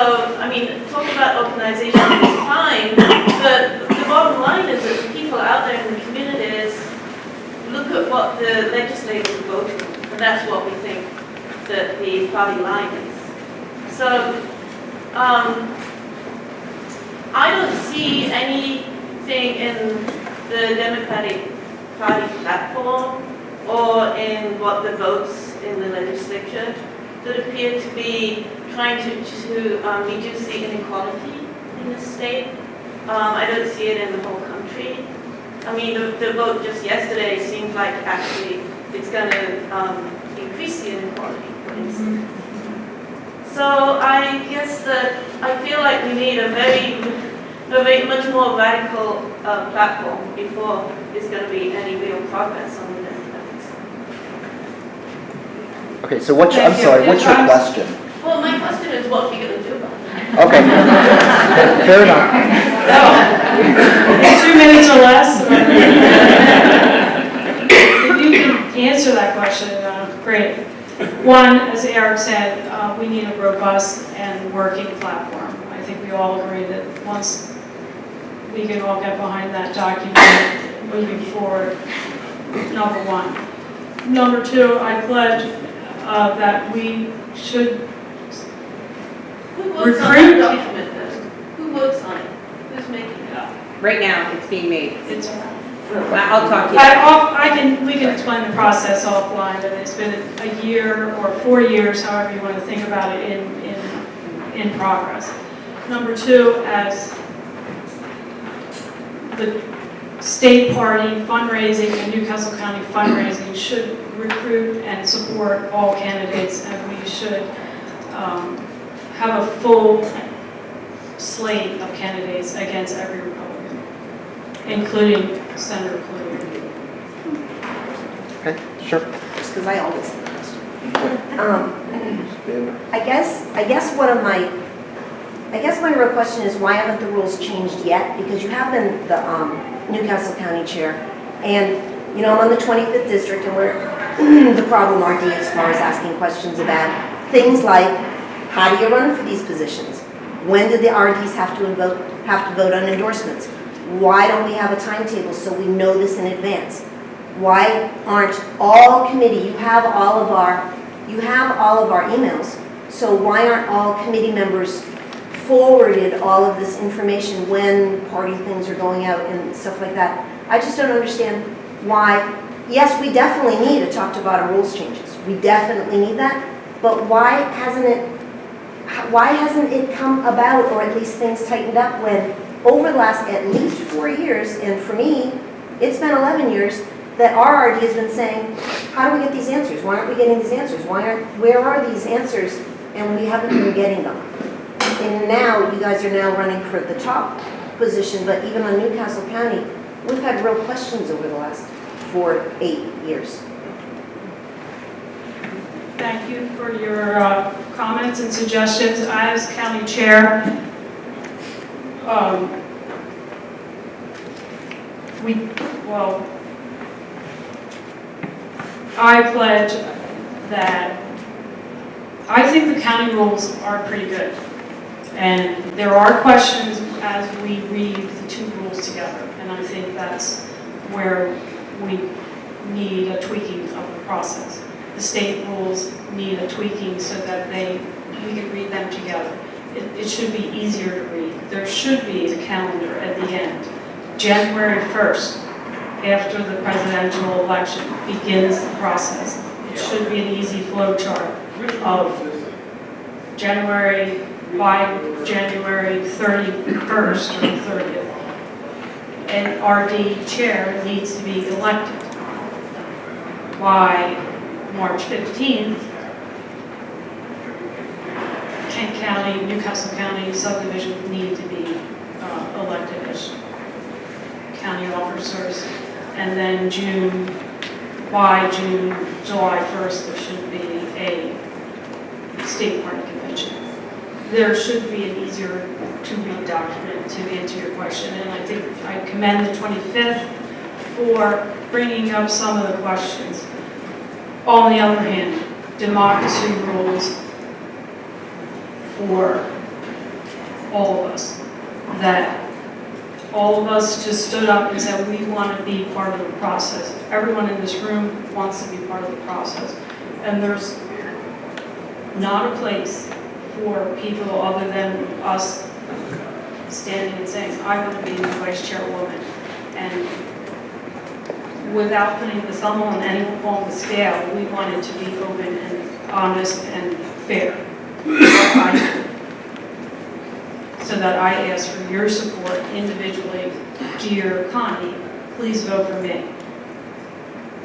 Speaker 15: talking about organization is fine, but the bottom line is that the people out there in the communities look at what the legislators vote for, and that's what we think that the party line is. So, I don't see anything in the Democratic Party platform or in what the votes in the legislature that appear to be trying to reduce the inequality in the state. I don't see it in the whole country. I mean, the vote just yesterday seems like actually it's going to increase the inequality, for instance. So I guess that I feel like we need a very much more radical platform before there's going to be any real progress on the Democratic side.
Speaker 7: Okay, so what's your question?
Speaker 15: Well, my question is, what are you going to do about it?
Speaker 7: Okay, fair enough.
Speaker 14: No. 2 minutes or less. If you can answer that question, great. One, as Eric said, we need a robust and working platform. I think we all agree that once we can all get behind that document moving forward, number one. Number two, I pledge that we should
Speaker 15: Who votes on that document then? Who votes on it? Who's making it up?
Speaker 3: Right now, it's being made.
Speaker 14: It's
Speaker 3: I'll talk to you.
Speaker 14: we can explain the process offline, but it's been a year or 4 years, however you want to think about it, in progress. Number two, as the state party fundraising and Newcastle County fundraising should recruit and support all candidates, and we should have a full slate of candidates against every Republican, including Senator Cloutier.
Speaker 7: Okay, sure.
Speaker 9: Just because I always think this. I guess my real question is, why haven't the rules changed yet? Because you have been the Newcastle County Chair, and I'm on the 25th district, and we're the problem RD as far as asking questions about things like, how do you run for these positions? When do the RDs have to vote on endorsements? Why don't we have a timetable so we know this in advance? Why aren't all committee, you have all of our emails, so why aren't all committee members forwarded all of this information when party things are going out and stuff like that? I just don't understand why. Yes, we definitely need a talk to bottom rules changes. We definitely need that, but why hasn't it come about, or at least things tightened up, when over the last at least 4 years, and for me, it's been 11 years, that our RD has been saying, how do we get these answers? Why aren't we getting these answers? Where are these answers? And we haven't been getting them. And now, you guys are now running for the top position, but even on Newcastle County, we've had real questions over the last 4 to 8 years.
Speaker 14: Thank you for your comments and suggestions. I, as county chair, I pledge that I think the county rules are pretty good. And there are questions as we read the two rules together. And I think that's where we need a tweaking of the process. The state rules need a tweaking so that we can read them together. It should be easier to read. There should be a calendar at the end. January 1st, after the presidential election, begins the process. It should be an easy flow chart of by January 31st or 30th. An RD chair needs to be elected by March 15th. Kent County, Newcastle County subdivisions need to be elected as county officers. And then by July 1st, there should be a state party convention. There should be an easier to read document to answer your question. And I think I commend the 25th for bringing up some of the questions. On the other hand, democracy rules for all of us. That all of us just stood up and said we want to be part of the process. Everyone in this room wants to be part of the process. And there's not a place for people other than us standing and saying, I want to be the vice chairwoman. And without putting the thumb on any on the scale, we wanted to be open and honest and fair. So that I ask for your support individually. Dear Connie, please vote for me.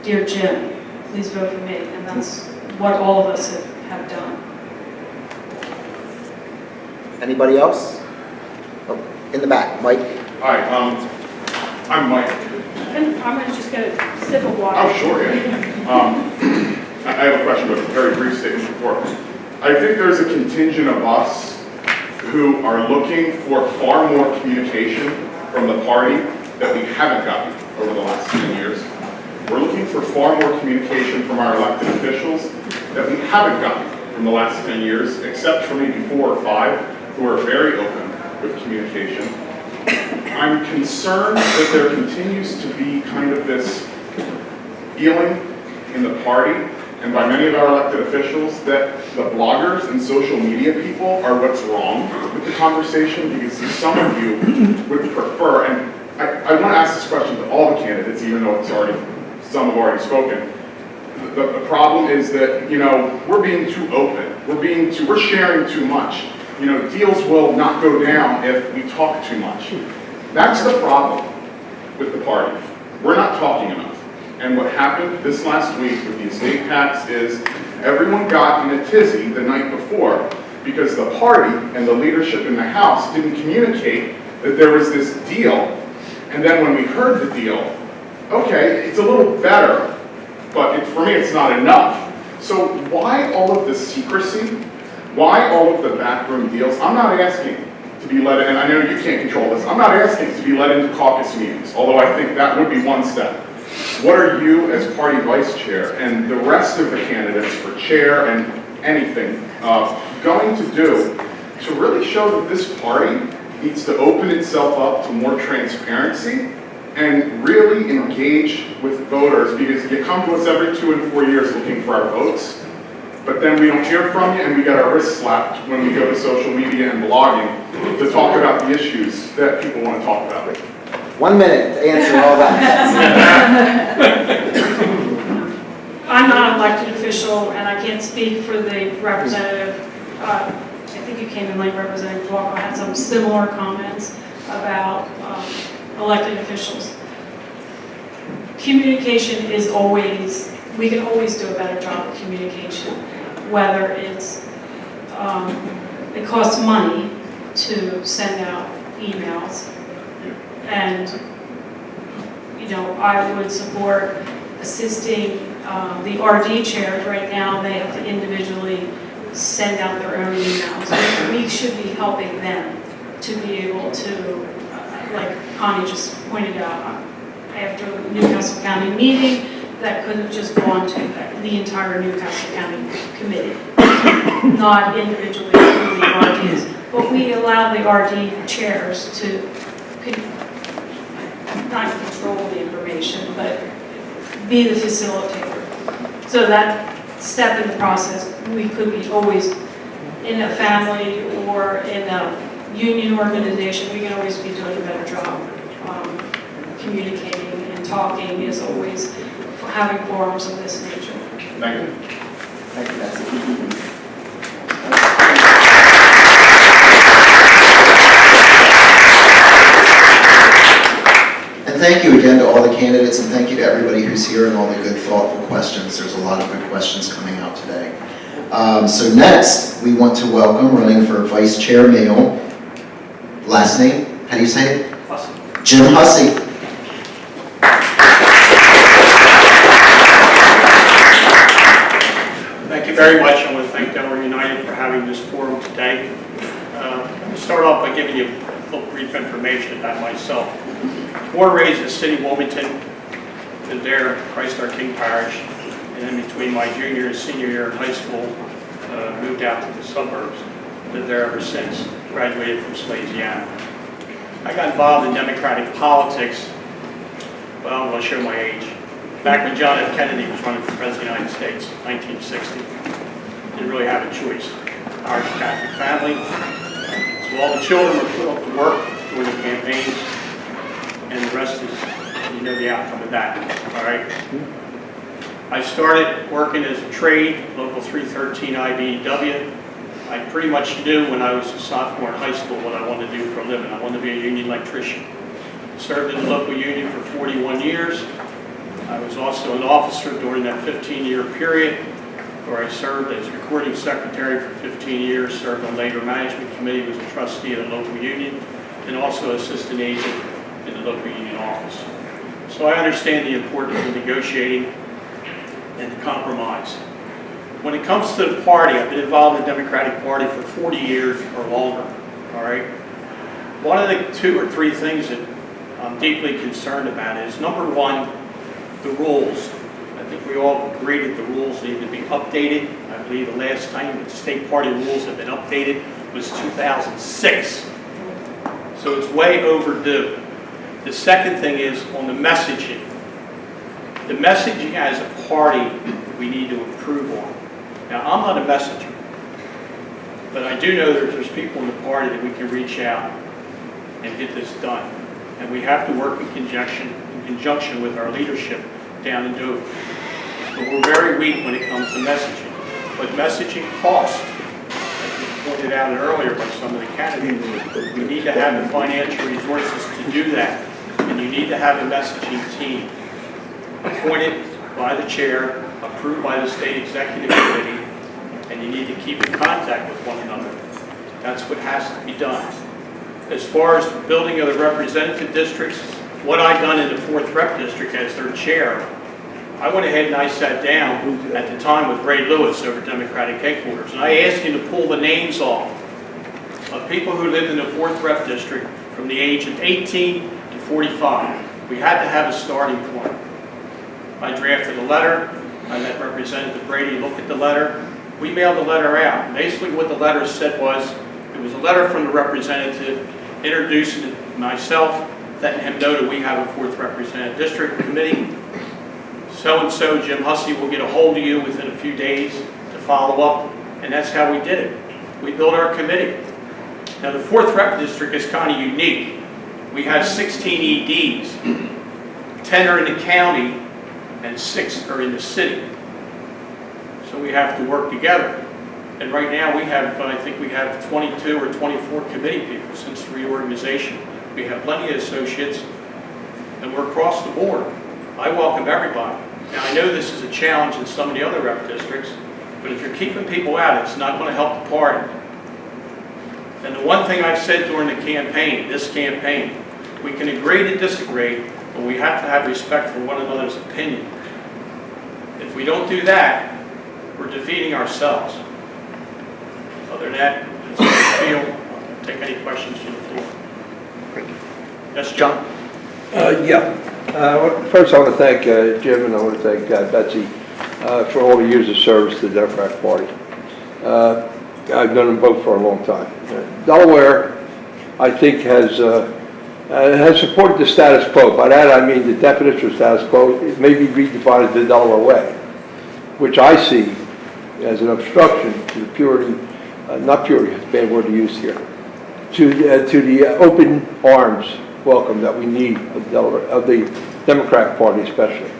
Speaker 14: Dear Jim, please vote for me. And that's what all of us have done.
Speaker 7: Anybody else? Oh, in the back, Mike.
Speaker 16: Hi, I'm Mike.
Speaker 12: And I'm gonna just get a sip of water.
Speaker 16: Oh, sure, yeah. I have a question, but a very brief statement before. I think there's a contingent of us who are looking for far more communication from the party that we haven't gotten over the last 10 years. We're looking for far more communication from our elected officials that we haven't gotten from the last 10 years, except for maybe 4 or 5 who are very open with communication. I'm concerned that there continues to be kind of this feeling in the party and by many of our elected officials that the bloggers and social media people are what's wrong with the conversation, because some of you would prefer, and I want to ask this question to all the candidates, even though some have already spoken. The problem is that, we're being too open. We're sharing too much. Deals will not go down if we talk too much. That's the problem with the party. We're not talking enough. And what happened this last week with the estate tax is everyone got in a tizzy the night before because the party and the leadership in the House didn't communicate that there was this deal. And then when we heard the deal, okay, it's a little better, but for me it's not enough. So why all of the secrecy? Why all of the backroom deals? I'm not asking to be led, and I know you can't control this, I'm not asking to be led into caucus meetings, although I think that would be one step. What are you as party vice chair and the rest of the candidates for chair and anything going to do to really show that this party needs to open itself up to more transparency and really engage with voters? Because you come to us every 2 and 4 years looking for our votes, but then we don't hear from you and we get our wrists slapped when we go to social media and blogging to talk about the issues that people want to talk about.
Speaker 7: 1 minute to answer all that.
Speaker 14: I'm not an elected official, and I can't speak for the representative. I think you came in late, Representative Walker had some similar comments about elected officials. Communication is always, we can always do a better job of communication, whether it's, it costs money to send out emails. And, I would support assisting the RD chairs. Right now, they have to individually send out their own emails. We should be helping them to be able to, like Connie just pointed out, after the Newcastle County meeting, that could have just gone to the entire Newcastle County committee, not individually through the RDs. But we allow the RD chairs to not control the information, but be the facilitator. So that step in the process, we could be always in a family or in a union organization, we can always be doing a better job. Communicating and talking is always having forums of this nature.
Speaker 16: Thank you.
Speaker 7: Thank you, Betsy.
Speaker 1: And thank you again to all the candidates, and thank you to everybody who's here and all the good, thoughtful questions. There's a lot of good questions coming out today. So next, we want to welcome, running for Vice Chair male, last name, how do you say it?
Speaker 17: Hussey.
Speaker 1: Jim Hussey.
Speaker 17: Thank you very much. I want to thank Delaware United for having this forum today. I'm going to start off by giving you a little brief information about myself. Born and raised in the city of Wilmington, been there at Christ Our King Parish, and in between my junior and senior year in high school, moved out to the suburbs, lived there ever since, graduated from Salesiana. I got involved in Democratic politics, well, I'm going to show my age. Back when John F. Kennedy was running for President of the United States, 1960. Didn't really have a choice. Irish Catholic family. So all the children were put up to work. during the campaign, and the rest is, you know the outcome of that, all right? I started working as a trade, local 313 IBEW. I pretty much knew when I was a sophomore in high school what I wanted to do for a living. I wanted to be a union electrician. Served in the local union for 41 years. I was also an officer during that 15-year period, where I served as recording secretary for 15 years, served on labor management committee, was a trustee of the local union, and also assistant agent in the local union office. So I understand the importance of negotiating and the compromise. When it comes to the party, I've been involved in the Democratic Party for 40 years or longer, all right? One of the 2 or 3 things that I'm deeply concerned about is, number one, the rules. I think we all agree that the rules need to be updated. I believe the last time that the state party rules have been updated was 2006. So it's way overdue. The second thing is on the messaging. The messaging as a party we need to improve on. Now, I'm not a messenger, but I do know that there's people in the party that we can reach out and get this done. And we have to work in conjunction with our leadership down in Dover. But we're very weak when it comes to messaging. But messaging costs, as was pointed out earlier by some of the candidates. We need to have the financial resources to do that. And you need to have a messaging team appointed by the chair, approved by the state executive committee, and you need to keep in contact with one another. That's what has to be done. As far as the building of the representative districts, what I've done in the 4th Rep District as their chair, I went ahead and I sat down at the time with Ray Lewis over Democratic headquarters, and I asked him to pull the names off of people who lived in the 4th Rep District from the age of 18 to 45. We had to have a starting point. I drafted a letter. I let Representative Brady look at the letter. We mailed the letter out. Basically what the letter said was, it was a letter from the representative introducing myself, letting him know that we have a 4th Representative District Committee. So-and-so, Jim Hussey, will get a hold of you within a few days to follow up. And that's how we did it. We built our committee. Now the 4th Rep District is kind of unique. We have 16 EDs. 10 are in the county and 6 are in the city. So we have to work together. And right now we have, I think we have 22 or 24 committee people since the reorganization. We have plenty of associates, and we're across the board. I welcome everybody. Now I know this is a challenge in some of the other rep districts, but if you're keeping people out, it's not going to help the party. And the one thing I've said during the campaign, this campaign, we can agree to disagree, but we have to have respect for one another's opinion. If we don't do that, we're defeating ourselves. Other than that, that's what I feel. I'll take any questions from the floor. Yes, John?
Speaker 5: First I want to thank Jim, and I want to thank Betsy for all the years of service to the Democratic Party. I've known them both for a long time. Delaware, I think, has supported the status quo. By that I mean the definition of status quo. It may be redefined as the Delaware way, which I see as an obstruction to the purity, not purity, it's a bad word to use here, to the open arms welcome that we need of the Democratic Party especially.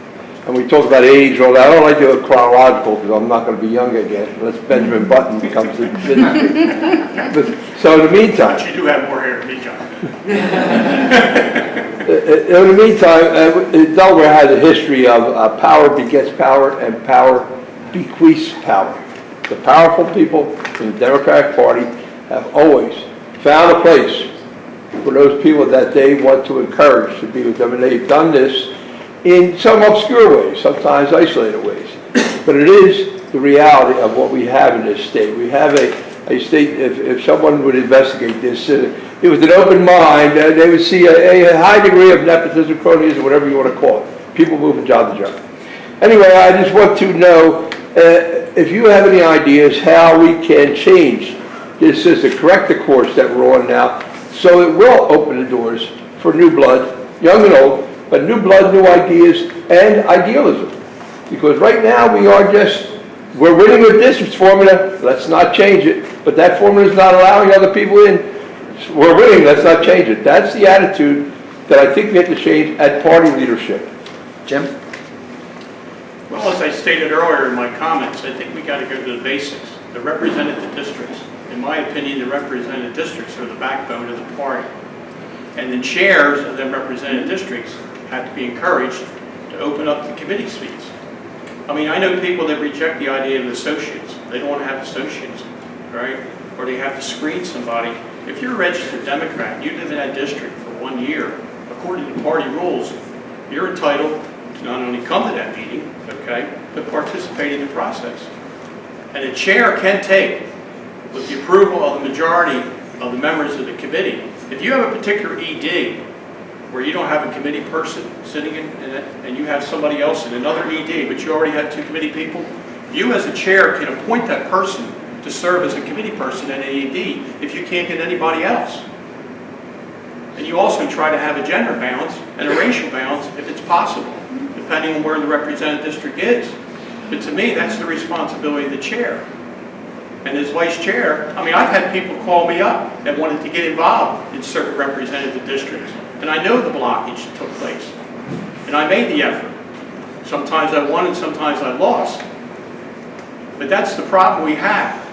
Speaker 5: And we talk about age and all that. I don't like to do it chronological because I'm not going to be young again unless Benjamin Button becomes the So in the meantime...
Speaker 17: But you do have more hair than me, John.
Speaker 5: In the meantime, Delaware has a history of power begets power and power bequeaths power. The powerful people in the Democratic Party have always found a place for those people that they want to encourage to be with them, and they've done this in some obscure ways, sometimes isolated ways. But it is the reality of what we have in this state. We have a state, if someone would investigate this, with an open mind, they would see a high degree of nepotism, cronyism, whatever you want to call it. People moving job to job. Anyway, I just want to know if you have any ideas how we can change this system, correct the course that we're on now, so it will open the doors for new blood, young and old, but new blood, new ideas, and idealism. Because right now we're winning with districts formula, let's not change it, but that formula is not allowing other people in. We're winning, let's not change it. That's the attitude that I think we have to change at party leadership.
Speaker 7: Jim?
Speaker 17: Well, as I stated earlier in my comments, I think we got to go to the basics, the representative districts. In my opinion, the representative districts are the backbone of the party. And the chairs of the representative districts have to be encouraged to open up the committee seats. I mean, I know people that reject the idea of associates. They don't want to have associates, right? Or they have to screen somebody. If you're a registered Democrat, you live in that district for 1 year, according to party rules, you're entitled to not only come to that meeting, okay, but participate in the process. And a chair can take, with the approval of the majority of the members of the committee, if you have a particular ED where you don't have a committee person sitting in it, and you have somebody else in another ED, but you already have 2 committee people, you as a chair can appoint that person to serve as a committee person in an ED if you can't get anybody else. And you also try to have a gender balance and a racial balance if it's possible, depending on where the representative district is. But to me, that's the responsibility of the chair. And as vice chair, I mean, I've had people call me up that wanted to get involved in certain representative districts. And I know the blockage that took place. And I made the effort. Sometimes I won and sometimes I lost. But that's the problem we have.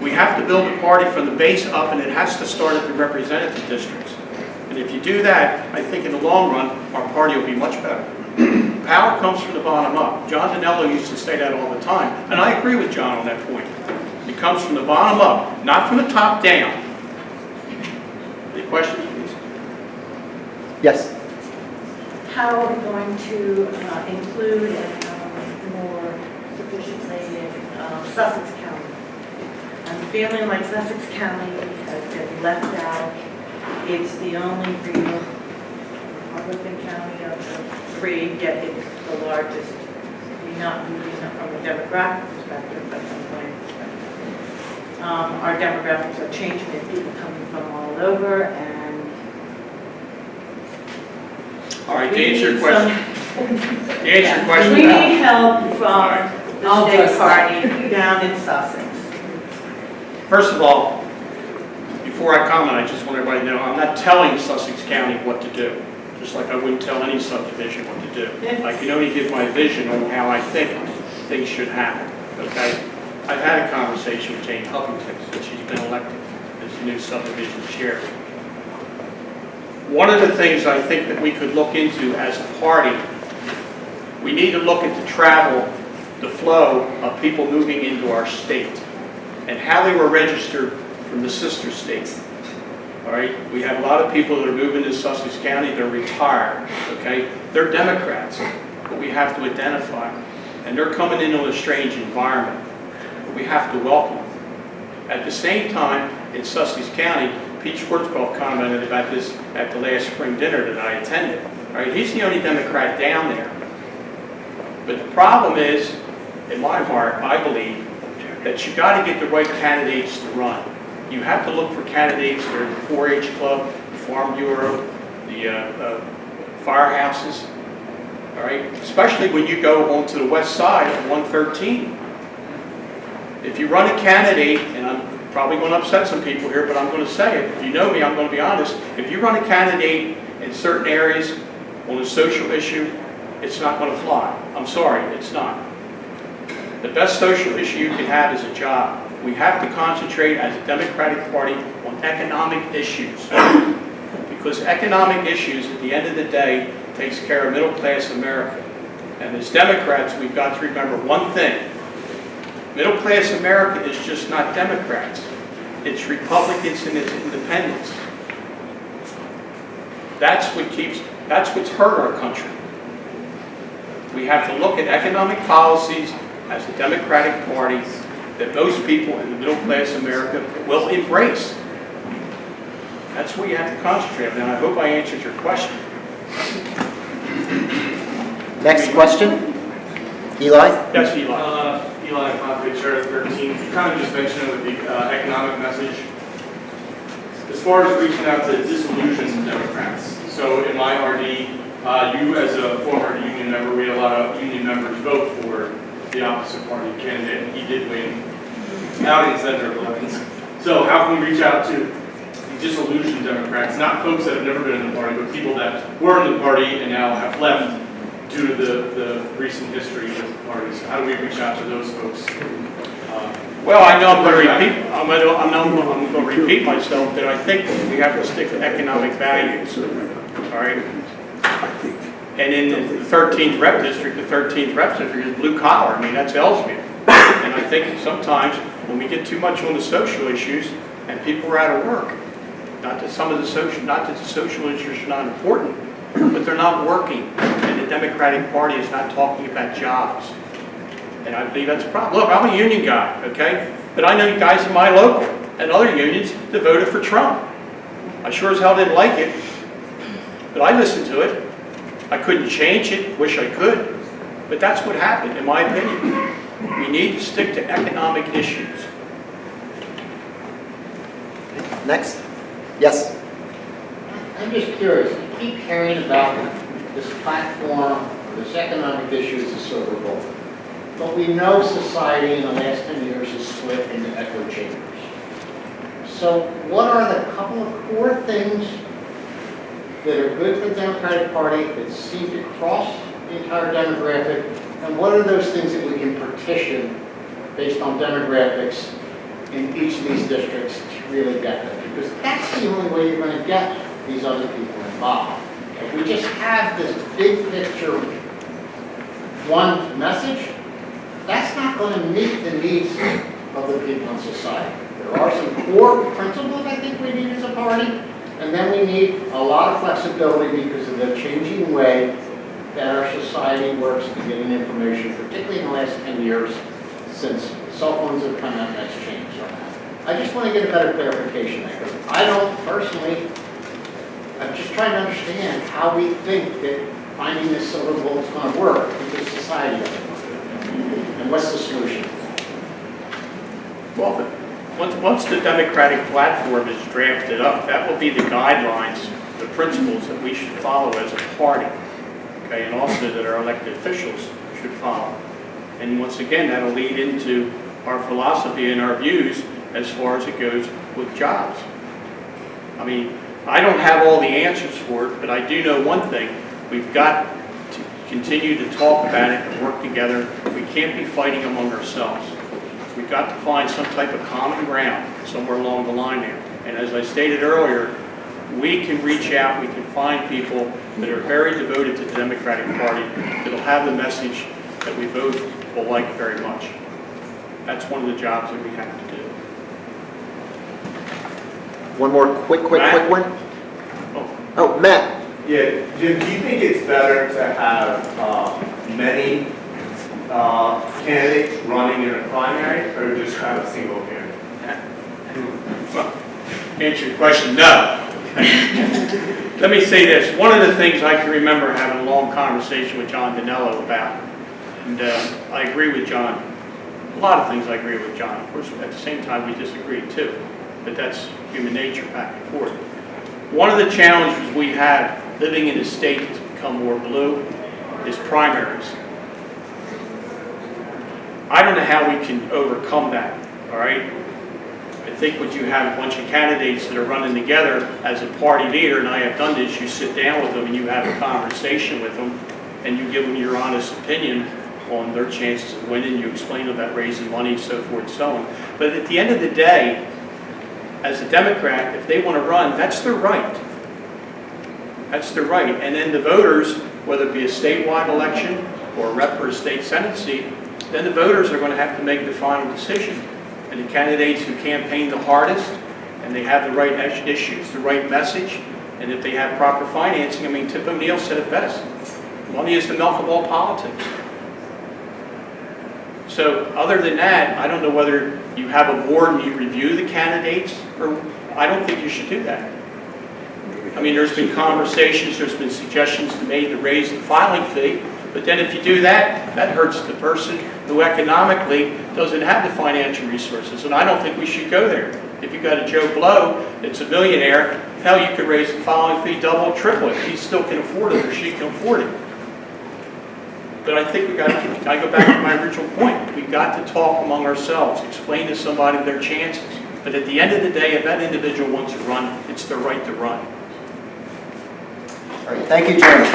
Speaker 17: We have to build a party from the base up, and it has to start at the representative districts. And if you do that, I think in the long run, our party will be much better. Power comes from the bottom up. John Danello used to say that all the time, and I agree with John on that point. It comes from the bottom up, not from the top down. Any questions, please?
Speaker 7: Yes.
Speaker 11: How are we going to include and more sufficiently Sussex County? I'm feeling like Sussex County has been left out. It's the only real Republican county of the 3, yet it's the largest. We're not using it from a demographic perspective, but from a plan perspective. Our demographics are changing with people coming from all over, and
Speaker 17: all right, to answer your question.
Speaker 11: we need help from the state party down in Sussex.
Speaker 17: First of all, before I comment, I just want everybody to know I'm not telling Sussex County what to do, just like I wouldn't tell any subdivision what to do. I can only give my vision on how I think things should happen, okay? I've had a conversation with Jane Huffington since she's been elected as the new subdivision chair. One of the things I think that we could look into as a party, we need to look at the travel, the flow of people moving into our state and how they were registered from the sister states. All right, we have a lot of people that are moving to Sussex County, they're retired, okay? They're Democrats, but we have to identify them. And they're coming into a strange environment, but we have to welcome them. At the same time, in Sussex County, Pete Schwarzkopf commented about this at the last spring dinner that I attended. All right, he's the only Democrat down there. But the problem is, in my heart, I believe, that you got to get the right candidates to run. You have to look for candidates that are in the 4-H club, the Farm Bureau, the firehouses, all right? Especially when you go onto the west side of 113. If you run a candidate, and I'm probably going to upset some people here, but I'm going to say it. If you know me, I'm going to be honest. If you run a candidate in certain areas on a social issue, it's not going to fly. I'm sorry, it's not. The best social issue you can have is a job. We have to concentrate as a Democratic Party on economic issues. Because economic issues, at the end of the day, takes care of middle-class America. And as Democrats, we've got to remember one thing. Middle-class America is just not Democrats. It's Republicans and it's independents. That's what's hurt our country. We have to look at economic policies as a Democratic Party that most people in the middle class America will embrace. That's what you have to concentrate on. And I hope I answered your question.
Speaker 7: Next question? Eli?
Speaker 17: Yes, Eli.
Speaker 18: Eli, Conflict Chair of 13. You kind of just mentioned it with the economic message. As far as reaching out to disillusioned Democrats. So in my RD, you as a former union member, we had a lot of union members vote for the opposite party candidate, and he did win out in Senator elections. So how can we reach out to the Democrats, not folks that have never been in the party, but people that were in the party and now have left due to the recent history with the party. So how do we reach out to those folks?
Speaker 17: Well, I know I'm going to repeat. I'm going to repeat myself that I think we have to stick to economic values. All right. And in the 13th rep district, is blue collar. I mean, that's Ellesmere. And I think sometimes when we get too much on the social issues and people are out of work, not that the social issues are not important, but they're not working. And the Democratic Party is not talking about jobs. And I believe that's a problem. Look, I'm a union guy, okay? But I know you guys in my local and other unions that voted for Trump. I sure as hell didn't like it, but I listened to it. I couldn't change it, wish I could, but that's what happened, in my opinion. We need to stick to economic issues.
Speaker 7: Next? Yes?
Speaker 19: I'm just curious, I keep hearing about this platform, or this economic issue as a silver bullet. But we know society in the last 10 years has split into echo chambers. So what are the couple of core things that are good for the Democratic Party that seem to cross the entire demographic? And what are those things that we can partition based on demographics in each of these districts to really get them? Because that's the only way you're going to get these other people involved. If we just have this big picture, one message, that's not going to meet the needs of the people in society. There are some core principles I think we need as a party, and then we need a lot of flexibility because of the changing way that our society works to getting information, particularly in the last 10 years since cell phones have come out and that's changed. So I just want to get a better clarification there, because I don't personally, I'm just trying to understand how we think that finding this silver bullet is going to work because society doesn't work. And what's the solution?
Speaker 17: Well, once the Democratic platform is drafted up, that will be the guidelines, the principles that we should follow as a party, okay, and also that our elected officials should follow. And once again, that'll lead into our philosophy and our views as far as it goes with jobs. I mean, I don't have all the answers for it, but I do know one thing. We've got to continue to talk about it and work together. We can't be fighting among ourselves. We've got to find some type of common ground somewhere along the line there. And as I stated earlier, we can reach out, we can find people that are very devoted to the Democratic Party that will have the message that we both will like very much. That's one of the jobs that we have to do.
Speaker 7: One more quick one. Oh, Matt.
Speaker 20: Yeah, Jim, do you think it's better to have many candidates running in a primary, or just have a single candidate?
Speaker 17: Well, answer your question, no. Let me say this. One of the things I can remember having a long conversation with John Danello about, and I agree with John. A lot of things I agree with John. Of course, at the same time, we disagree too. But that's human nature back and forth. One of the challenges we have living in a state that's become more blue is primaries. I don't know how we can overcome that, all right? I think when you have a bunch of candidates that are running together as a party leader, and I have done this, you sit down with them and you have a conversation with them and you give them your honest opinion on their chances of winning, you explain about raising money, so forth and so on. But at the end of the day, as a Democrat, if they want to run, that's their right. That's their right. And then the voters, whether it be a statewide election or a rep or a state senate seat, then the voters are going to have to make the final decision. And the candidates who campaign the hardest, and they have the right issues, the right message, and if they have proper financing, I mean, Tip O'Neill said it best. Money is the milk of all politics. So other than that, I don't know whether you have a board and you review the candidates, or I don't think you should do that. I mean, there's been conversations, there's been suggestions made to raise the filing fee, but then if you do that, that hurts the person who economically doesn't have the financial resources, and I don't think we should go there. If you've got a Joe Blow that's a millionaire, hell, you could raise the filing fee double, triple it. He still can afford it, or she can afford it. But I think I go back to my original point. We've got to talk among ourselves, explain to somebody their chances. But at the end of the day, if that individual wants to run, it's their right to run.
Speaker 7: All right, thank you, Jeremy.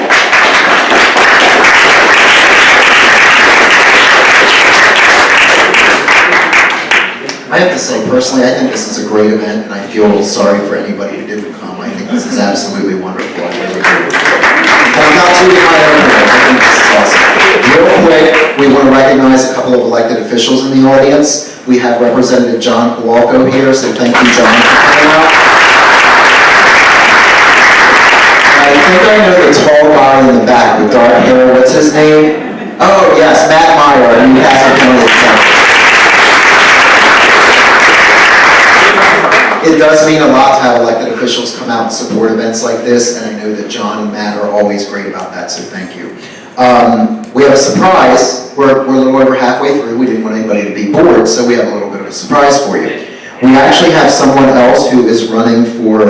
Speaker 1: I have to say, personally, I think this is a great event, and I feel sorry for anybody who didn't come. I think this is absolutely wonderful. I really do. And I'm not tooting my own horn. I think this is awesome. Real quick, we want to recognize a couple of elected officials in the audience. We have Representative John Kowalko here, so thank you, John, for coming out. I think I know the tall guy in the back with dark hair. What's his name? Oh, yes, Matt Meyer. He hasn't come to the It does mean a lot to have elected officials come out and support events like this, and I know that John and Matt are always great about that, so thank you. We have a surprise. We're a little over halfway through. We didn't want anybody to be bored, so we have a little bit of a surprise for you. We actually have someone else who is running for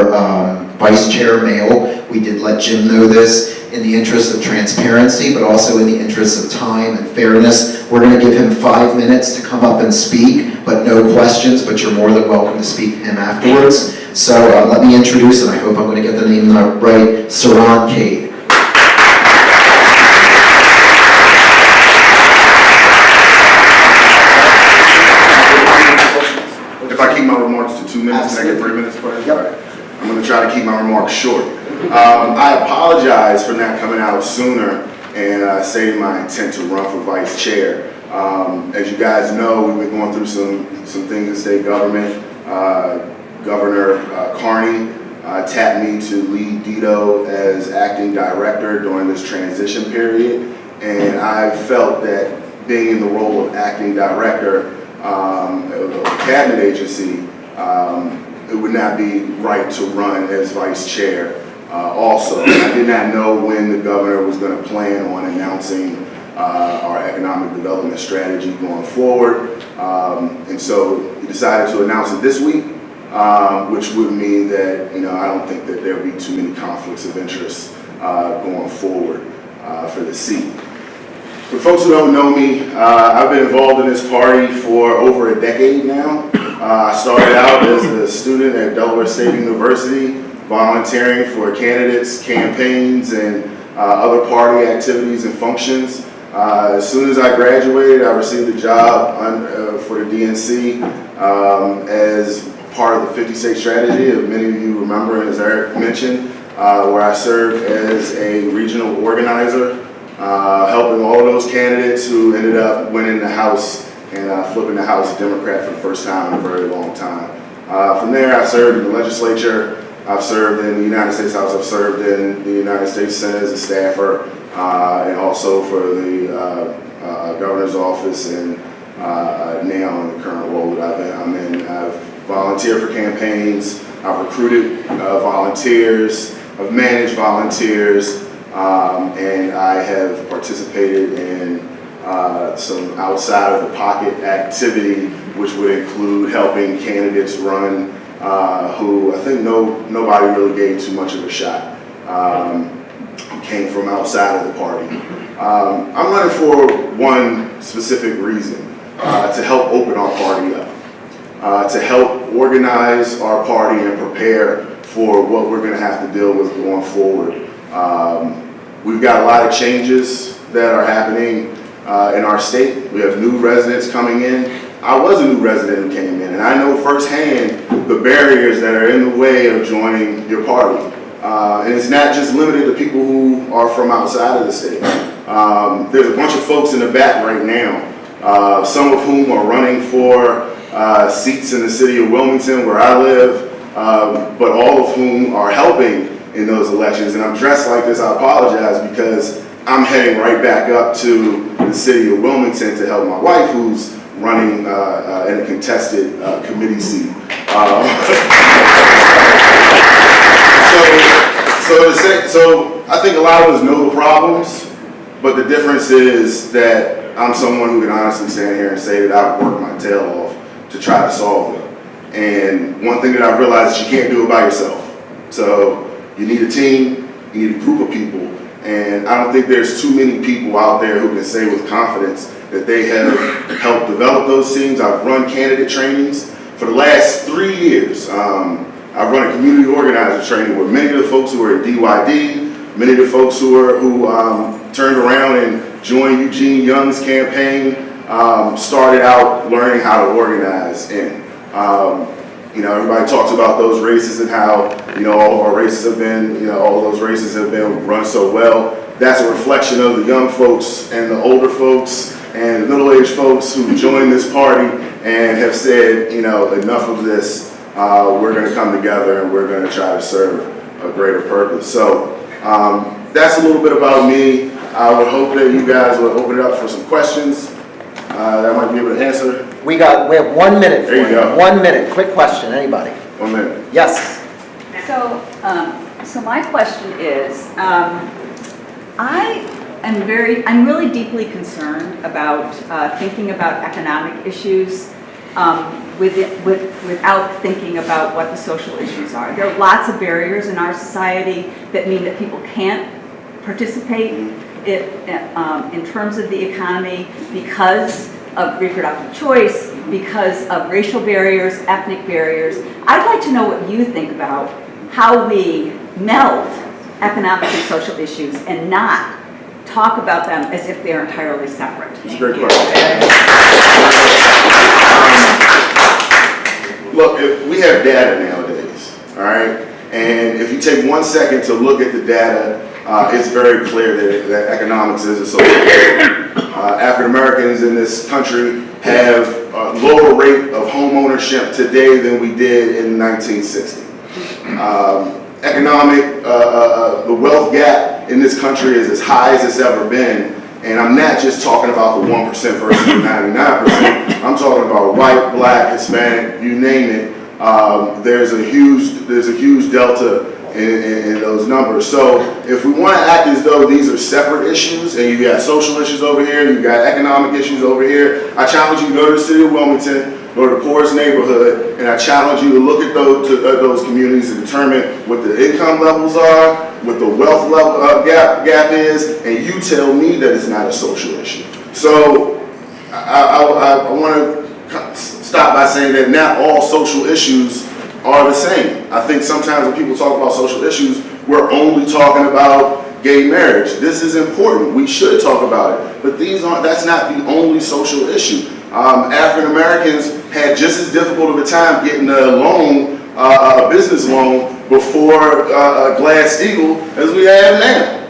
Speaker 1: vice chair male. We did let Jim know this in the interest of transparency, but also in the interest of time and fairness. We're going to give him 5 minutes to come up and speak, but no questions, but you're more than welcome to speak to him afterwards. So let me introduce, and I hope I'm going to get the name right, Saran Cade.
Speaker 16: If I keep my remarks to 2 minutes, can I get 3 minutes? Yep. All right. I'm going to try to keep my remarks short. I apologize for not coming out sooner and stating my intent to run for vice chair. As you guys know, we've been going through some things in state government. Governor Carney tapped me to lead DITO as acting director during this transition period, and I felt that being in the role of acting director of a cabinet agency, it would not be right to run as vice chair. Also, I did not know when the governor was going to plan on announcing our economic development strategy going forward, and so he decided to announce it this week, which would mean that I don't think that there will be too many conflicts of interest going forward for the seat. For folks who don't know me, I've been involved in this party for over a decade now. I started out as a student at Delaware State University, volunteering for candidates, campaigns, and other party activities and functions. As soon as I graduated, I received a job for the DNC as part of the 50-state strategy, as many of you remember, as Eric mentioned, where I served as a regional organizer, helping all those candidates who ended up winning the House and flipping the House Democrat for the first time in a very long time. From there, I served in the legislature. I've served in the United States House. I've served in the United States Senate as a staffer, and also for the governor's office, and now in the current role that I'm in. I've volunteered for campaigns. I've recruited volunteers. I've managed volunteers, and I have participated in some outside of the pocket activity, which would include helping candidates run who I think nobody really gave too much of a shot, who came from outside of the party. I'm running for one specific reason, to help open our party up, to help organize our party and prepare for what we're going to have to deal with going forward. We've got a lot of changes that are happening in our state. We have new residents coming in. I was a new resident who came in, and I know firsthand the barriers that are in the way of joining your party. And it's not just limited to people who are from outside of the state. There's a bunch of folks in the back right now, some of whom are running for seats in the city of Wilmington, where I live, but all of whom are helping in those elections. And I'm dressed like this, I apologize, because I'm heading right back up to the city of Wilmington to help my wife, who's running in a contested committee seat. So I think a lot of us know the problems, but the difference is that I'm someone who can honestly stand here and say that I've worked my tail off to try to solve them. And one thing that I've realized is you can't do it by yourself. So you need a team, you need a group of people, and I don't think there's too many people out there who can say with confidence that they have helped develop those teams. I've run candidate trainings For the last 3 years, I've run a community organizer training where many of the folks who are in DYD, many of the folks who turned around and joined Eugene Young's campaign, started out learning how to organize in. Everybody talks about those races and how, all of our races have been, all of those races have been run so well. That's a reflection of the young folks and the older folks and the middle-aged folks who joined this party and have said, enough of this, we're going to come together and we're going to try to serve a greater purpose. So that's a little bit about me. I would hope that you guys would open it up for some questions that I might be able to answer.
Speaker 7: We have 1 minute for
Speaker 16: There you go.
Speaker 7: 1 minute, quick question, anybody?
Speaker 16: 1 minute.
Speaker 7: Yes.
Speaker 21: So my question is, I'm really deeply concerned about thinking about economic issues without thinking about what the social issues are. There are lots of barriers in our society that mean that people can't participate in terms of the economy because of reproductive choice, because of racial barriers, ethnic barriers. I'd like to know what you think about how we meld economic and social issues and not talk about them as if they're entirely separate.
Speaker 16: It's a great question. Look, we have data nowadays, all right? And if you take 1 second to look at the data, it's very clear that economics is associated. African Americans in this country have a lower rate of home ownership today than we did in 1960. The wealth gap in this country is as high as it's ever been. And I'm not just talking about the 1% versus the 99%. I'm talking about white, black, Hispanic, you name it. There's a huge delta in those numbers. So if we want to act as though these are separate issues, and you got social issues over here, and you got economic issues over here, I challenge you to go to the city of Wilmington, go to the poorest neighborhood, and I challenge you to look at those communities and determine what the income levels are, what the wealth level gap is, and you tell me that it's not a social issue. So I want to stop by saying that not all social issues are the same. I think sometimes when people talk about social issues, we're only talking about gay marriage. This is important. We should talk about it. But that's not the only social issue. African Americans had just as difficult of a time getting a loan, a business loan, before Glass-Steagall as we have now.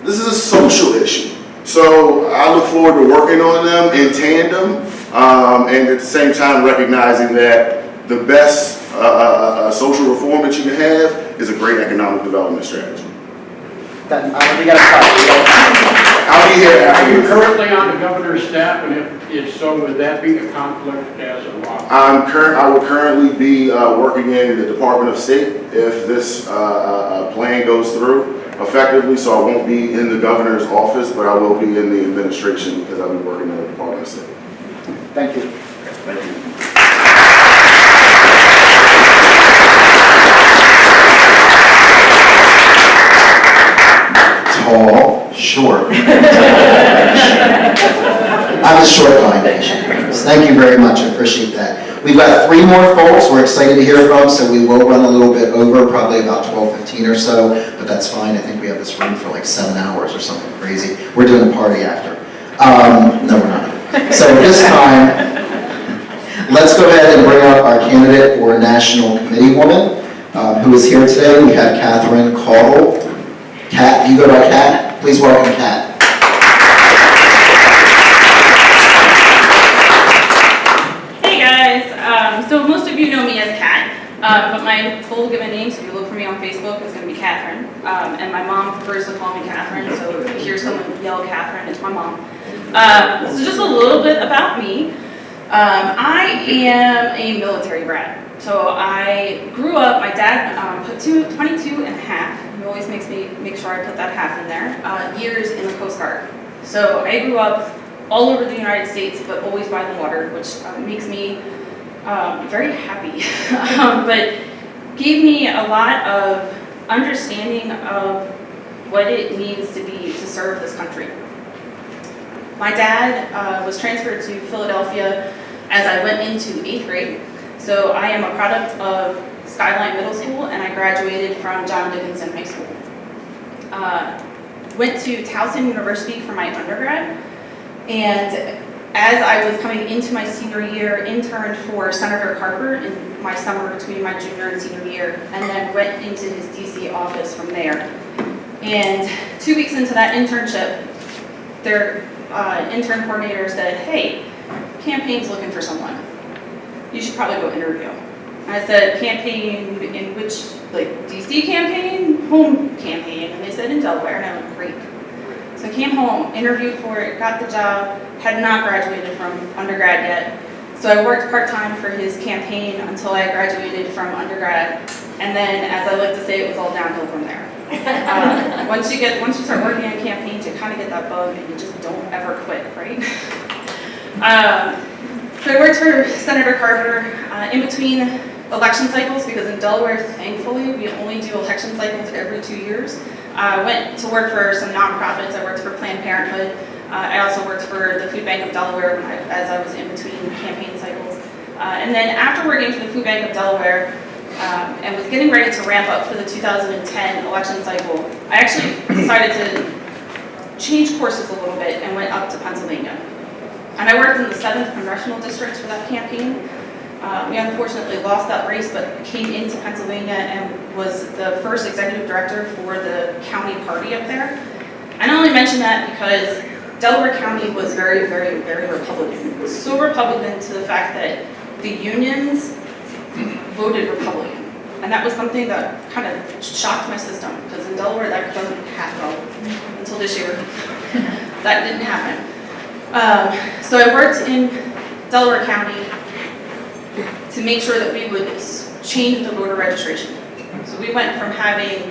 Speaker 16: This is a social issue. So I look forward to working on them in tandem, and at the same time recognizing that the best social reform that you can have is a great economic development strategy. I'll be here after.
Speaker 22: Are you currently on the governor's staff, and if so, would that be a conflict as a law?
Speaker 16: I would currently be working in the Department of State if this plan goes through effectively, so I won't be in the governor's office, but I will be in the administration because I'll be working in the Department of State.
Speaker 7: Thank you.
Speaker 16: Thank you.
Speaker 1: Tall, short. I'm a short guy. Thank you very much. I appreciate that. We've got 3 more folks we're excited to hear from, so we will run a little bit over, probably about 12:15 or so, but that's fine. I think we have this room for like 7 hours or something crazy. We're doing a party after. No, we're not. So this time, let's go ahead and bring up our candidate for National Committee Woman, who is here today. We have Catherine Caudle. Kat, do you go by Kat? Please welcome Kat.
Speaker 23: Hey guys, so most of you know me as Kat, but my full given name, so if you look for me on Facebook, is going to be Catherine. And my mom prefers to call me Catherine, so if you hear someone yell Catherine, it's my mom. So just a little bit about me. I am a military brat. So I grew up, my dad put 22 and a half, he always makes me make sure I put that half in there, years in the Coast Guard. So I grew up all over the United States, but always by the water, which makes me very happy, but gave me a lot of understanding of what it means to serve this country. My dad was transferred to Philadelphia as I went into 8th grade. So I am a product of Skyline Middle School, and I graduated from John Dickinson High School. Went to Towson University for my undergrad, and as I was coming into my senior year, interned for Senator Carper in my summer between my junior and senior year, and then went into his DC office from there. And 2 weeks into that internship, their intern coordinator said, "Hey, campaign's looking for someone. You should probably go interview." And I said, "Campaign in which, like DC campaign, home campaign?" And they said, "In Delaware." And I went, "Great." So I came home, interviewed for it, got the job, had not graduated from undergrad yet. So I worked part-time for his campaign until I graduated from undergrad. And then, as I like to say, it was all downhill from there. Once you start working on campaigns, you kind of get that bug and you just don't ever quit, right? So I worked for Senator Carter in between election cycles, because in Delaware, thankfully, we only do election cycles every 2 years. I went to work for some nonprofits. I worked for Planned Parenthood. I also worked for the Food Bank of Delaware as I was in between campaign cycles. And then after working for the Food Bank of Delaware and was getting ready to ramp up for the 2010 election cycle, I actually decided to change courses a little bit and went up to Pennsylvania. And I worked in the 7th Congressional District for that campaign. We unfortunately lost that race, but came into Pennsylvania and was the first executive director for the county party up there. And I only mention that because Delaware County was very, very, very Republican. It was so Republican to the fact that the unions voted Republican. And that was something that kind of shocked my system, because in Delaware that doesn't happen until this year. That didn't happen. So I worked in Delaware County to make sure that we would change the voter registration. So we went from having,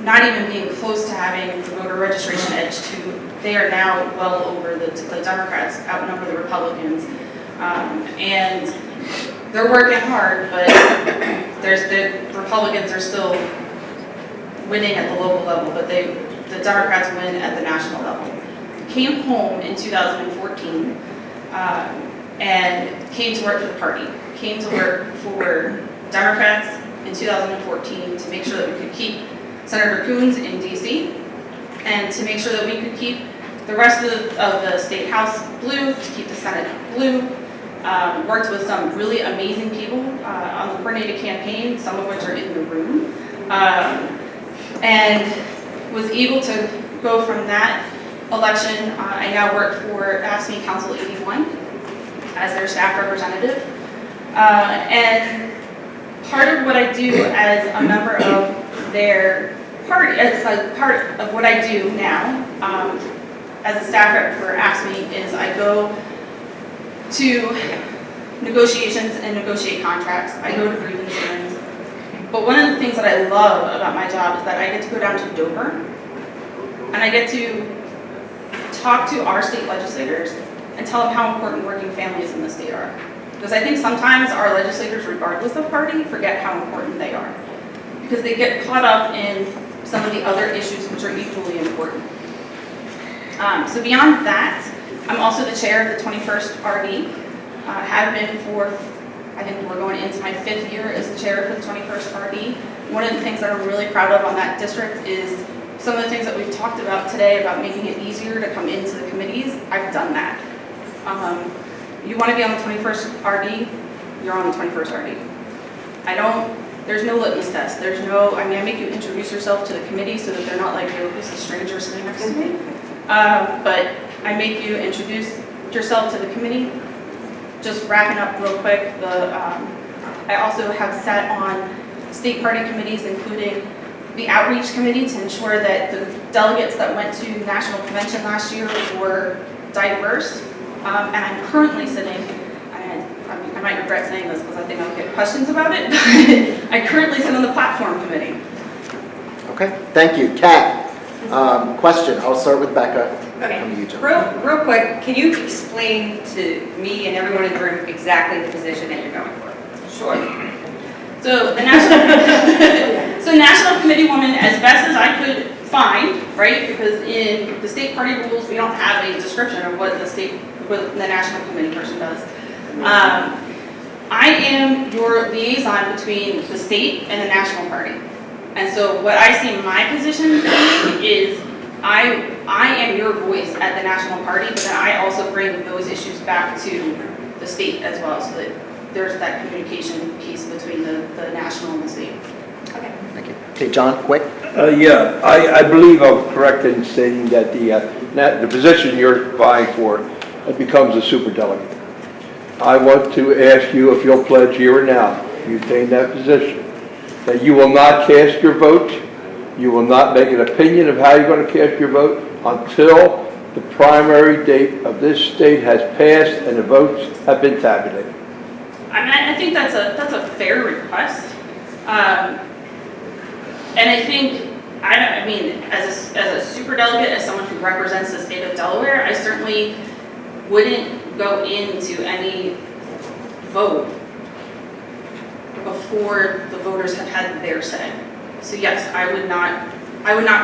Speaker 23: not even being close to having the voter registration edge, to they are now well over the Democrats outnumber the Republicans. And they're working hard, but the Republicans are still winning at the local level, but the Democrats win at the national level. Came home in 2014 and came to work for the party. Came to work for Democrats in 2014 to make sure that we could keep Senator Coons in DC and to make sure that we could keep the rest of the state house blue, to keep the Senate blue. Worked with some really amazing people on the coordinated campaign, some of which are in the room, and was able to go from that election. I now work for AFSCME Council 81 as their staff representative. And part of what I do as a member of their party, as a part of what I do now as a staff rep for AFSCME, is I go to negotiations and negotiate contracts. I go to grievance hearings. But one of the things that I love about my job is that I get to go down to Dover and I get to talk to our state legislators and tell them how important working families in the state are. Because I think sometimes our legislators, regardless of party, forget how important they are. Because they get caught up in some of the other issues which are equally important. So beyond that, I'm also the chair of the 21st RD. Have been for, I think we're going into my 5th year as the chair for the 21st RD. One of the things that I'm really proud of on that district is some of the things that we've talked about today about making it easier to come into the committees. I've done that. You want to be on the 21st RD, you're on the 21st RD. There's no litmus test. I make you introduce yourself to the committee so that they're not like, "Yo, who's a stranger sitting next to me?" But I make you introduce yourself to the committee. Just wrapping up real quick, I also have sat on state party committees, including the outreach committee, to ensure that the delegates that went to national convention last year were diverse. And I'm currently sitting, and I might regret saying this because I think I'll get questions about it, but I currently sit on the platform committee.
Speaker 7: Okay, thank you. Kat, question. I'll start with Becca.
Speaker 4: Okay,
Speaker 7: Come to you, John.
Speaker 4: real quick, can you explain to me and everyone in the room exactly the position that you're going for?
Speaker 23: Sure. So the national committee woman, as best as I could find, right? Because in the state party rules, we don't have a description of what the national committee person does. I am your liaison between the state and the national party. And so what I see my position being is I am your voice at the national party, but then I also bring those issues back to the state as well, so that there's that communication piece between the national and the state.
Speaker 3: Okay.
Speaker 7: Thank you. Okay, John, quick.
Speaker 5: Yeah, I believe I'm correct in stating that the position you're vying for becomes a superdelegate. I want to ask you if you'll pledge here and now, if you attain that position, that you will not cast your vote, you will not make an opinion of how you're going to cast your vote until the primary date of this state has passed and the votes have been tabulated.
Speaker 23: I think that's a fair request. And I think, I mean, as a superdelegate, as someone who represents the state of Delaware, I certainly wouldn't go into any vote before the voters have had their say. So yes, I would not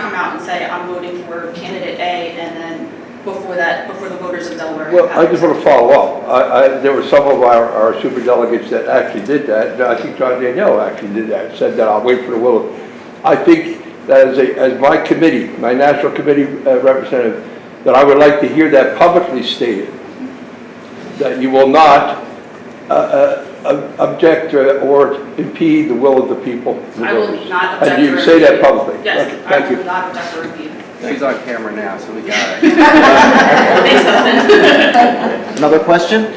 Speaker 23: come out and say I'm voting for candidate A and then before the voters of Delaware.
Speaker 5: Well, I just want to follow up. There were some of our superdelegates that actually did that. I think John Danielle actually did that, said that I'll wait for the will of. I think that as my committee, my national committee representative, that I would like to hear that publicly stated, that you will not object or impede the will of the people.
Speaker 23: I will not object.
Speaker 5: And you say that publicly.
Speaker 23: Yes,
Speaker 5: okay, thank
Speaker 23: I
Speaker 5: you.
Speaker 23: will not object or impede.
Speaker 2: She's on camera now, so we got it.
Speaker 23: Thanks, Dustin.
Speaker 7: Another question?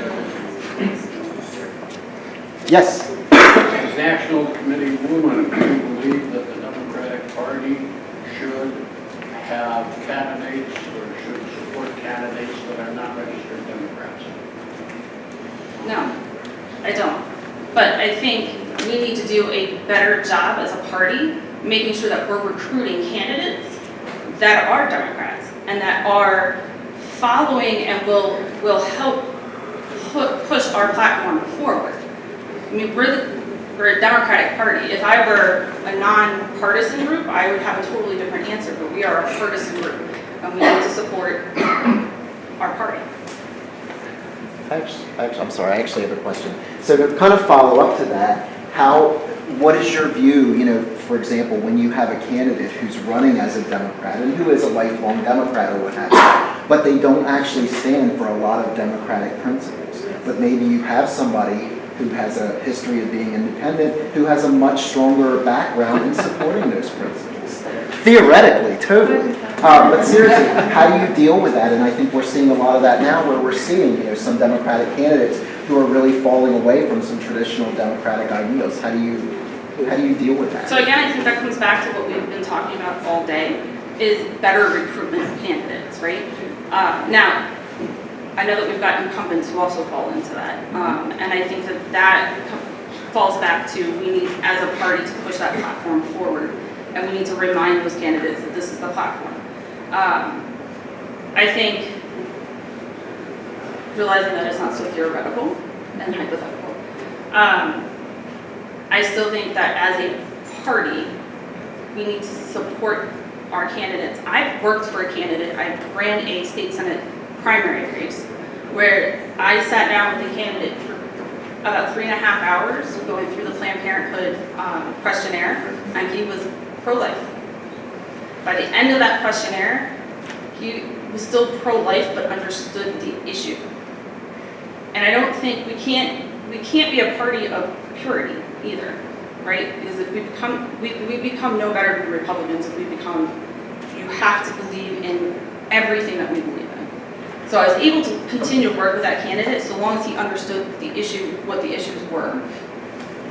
Speaker 7: Yes.
Speaker 22: As National Committee woman, do you believe that the Democratic Party should have candidates or should support candidates that are not registered Democrats?
Speaker 23: No, I don't. But I think we need to do a better job as a party, making sure that we're recruiting candidates that are Democrats and that are following and will help push our platform forward. I mean, we're a Democratic Party. If I were a non-partisan group, I would have a totally different answer, but we are a partisan group, and we need to support our party.
Speaker 7: I'm sorry, I actually have a question. So to kind of follow up to that, what is your view, for example, when you have a candidate who's running as a Democrat and who is a lifelong Democrat or what have you, but they don't actually stand for a lot of democratic principles, but maybe you have somebody who has a history of being independent, who has a much stronger background in supporting those principles. Theoretically, totally. But seriously, how do you deal with that? And I think we're seeing a lot of that now, where we're seeing some Democratic candidates who are really falling away from some traditional Democratic ideals. How do you deal with that?
Speaker 23: So again, I think that comes back to what we've been talking about all day, is better recruitment of candidates, right? Now, I know that we've got incumbents who also fall into that. And I think that falls back to we need, as a party, to push that platform forward. And we need to remind those candidates that this is the platform. I think realizing that it's not so theoretical and hypothetical, I still think that as a party, we need to support our candidates. I've worked for a candidate. I ran a state senate primary race where I sat down with the candidate for about 3.5 hours going through the Planned Parenthood questionnaire, and he was pro-life. By the end of that questionnaire, he was still pro-life but understood the issue. And I don't think we can't be a party of purity either, right? Because if we become no better than Republicans if we become, you have to believe in everything that we believe in. So I was able to continue to work with that candidate so long as he understood the issue, what the issues were.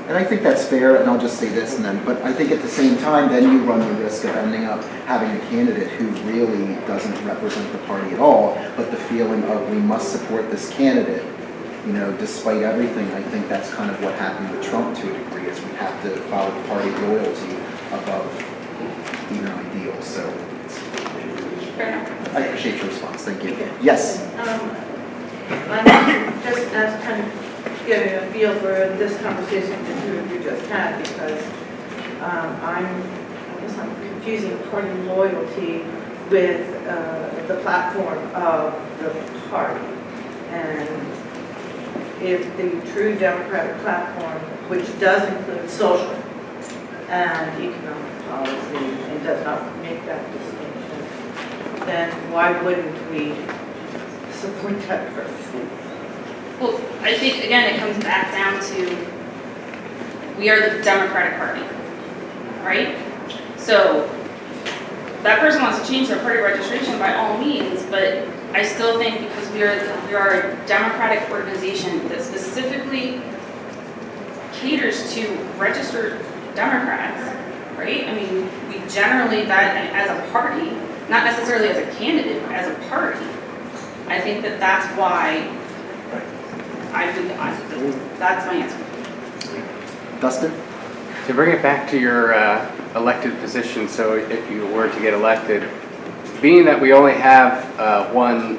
Speaker 7: And I think that's fair, and I'll just say this, but I think at the same time, then you run the risk of ending up having a candidate who really doesn't represent the party at all, but the feeling of we must support this candidate, despite everything. I think that's kind of what happened with Trump to a degree, is we have to follow party loyalty above even ideals. So
Speaker 23: Fair enough.
Speaker 7: I appreciate your response. Thank you. Yes?
Speaker 11: I'm just kind of getting a feel for this conversation that two of you just had, because I guess I'm confusing party loyalty with the platform of the party. And if the true Democratic platform, which does include social and economic policy and does not make that distinction, then why wouldn't we support that person?
Speaker 23: Well, I think, again, it comes back down to, we are the Democratic Party, right? So, that person wants to change their party registration by all means, but I still think because we are a Democratic organization that specifically caters to registered Democrats, right? I mean, we generally, that as a party, not necessarily as a candidate, but as a party, I think that that's why that's my answer.
Speaker 7: Dustin?
Speaker 2: To bring it back to your elected position, so if you were to get elected, being that we only have one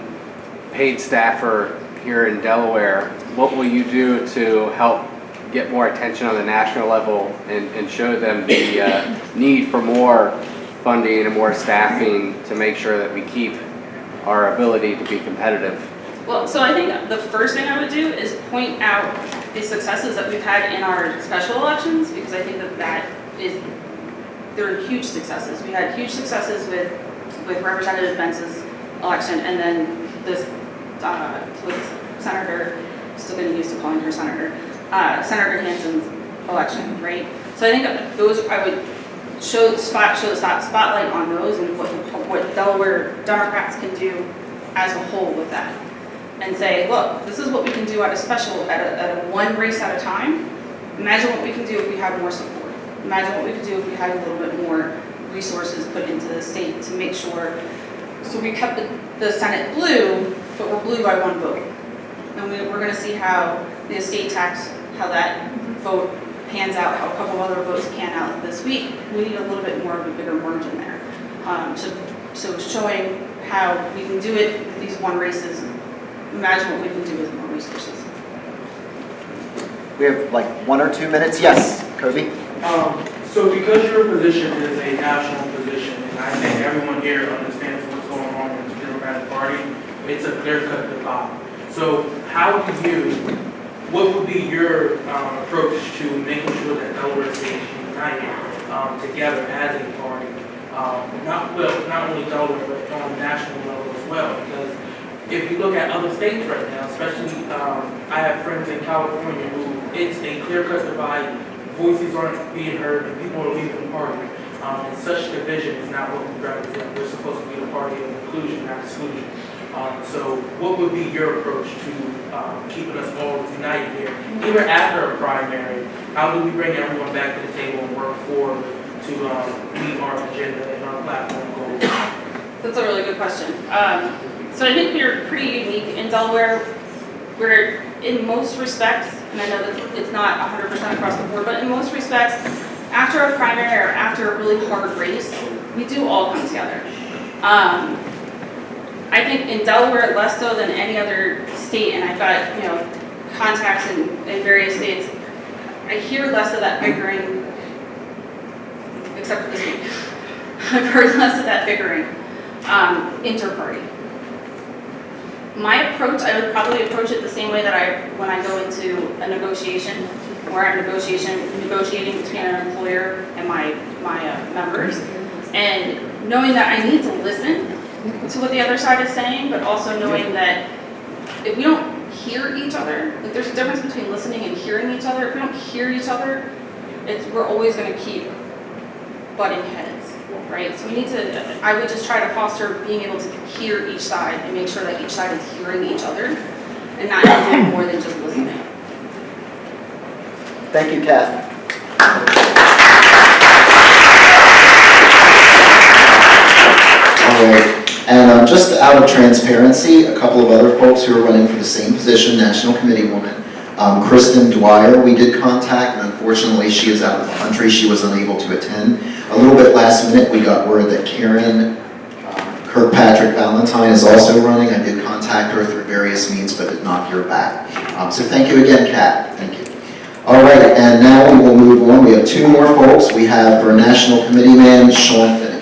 Speaker 2: paid staffer here in Delaware, what will you do to help get more attention on the national level and show them the need for more funding and more staffing to make sure that we keep our ability to be competitive?
Speaker 23: Well, so I think the first thing I would do is point out the successes that we've had in our special elections, because I think they're huge successes. We had huge successes with Representative Bentz's election, and then this with Senator, still getting used to calling her Senator, Senator Hansen's election, right? So I think those, I would show the spotlight on those and what Delaware Democrats can do as a whole with that. And say, look, this is what we can do at a special, at a one race at a time. Imagine what we can do if we had more support. Imagine what we could do if we had a little bit more resources put into the state to make sure. So we kept the Senate blue, but we're blue by one vote. And we're going to see how the estate tax, how that vote pans out, how a couple of other votes pan out this week. We need a little bit more of a bigger margin there. So showing how we can do it with these one races. Imagine what we can do with more resources.
Speaker 7: We have like 1 or 2 minutes. Yes, Kobe?
Speaker 6: So because your position is a national position, and I think everyone here understands what's going on with the Democratic Party, it's a clear-cut divide. So what would be your approach to making sure that Delaware stays united together as a party? Not only Delaware, but on a national level as well, because if you look at other states right now, especially I have friends in California who it's a clear-cut divide, voices aren't being heard, and people are leaving the party. And such division is not what we represent. We're supposed to be the party of inclusion, not exclusion. So what would be your approach to keeping us all united here? Even after a primary, how do we bring everyone back to the table and work forward to meet our agenda and our platform goals?
Speaker 23: That's a really good question. So I think we're pretty unique in Delaware. We're in most respects, and I know that it's not 100% across the board, but in most respects, after a primary or after a really hard race, we do all come together. I think in Delaware, less so than any other state, and I've got contacts in various states, I hear less of that bickering, except for this week. I've heard less of that bickering, inter-party. My approach, I would probably approach it the same way that when I go into a negotiation, where I'm negotiating between an employer and my members, and knowing that I need to listen to what the other side is saying, but also knowing that if we don't hear each other, like there's a difference between listening and hearing each other. If we don't hear each other, we're always going to keep butting heads, right? So we need to, I would just try to foster being able to hear each side and make sure that each side is hearing each other and not doing more than just listening.
Speaker 7: Thank you, Kath.
Speaker 1: All right. And just out of transparency, a couple of other folks who are running for the same position, National Committee woman, Kristen Dwyer, we did contact, and unfortunately she is out of the country. She was unable to attend. A little bit last minute, we got word that Karen Kirkpatrick Valentine is also running. I did contact her through various means, but did not hear back. So thank you again, Kat. Thank you. All right, and now we will move on. We have two more folks. We have for National Committee man, Sean Finnegan.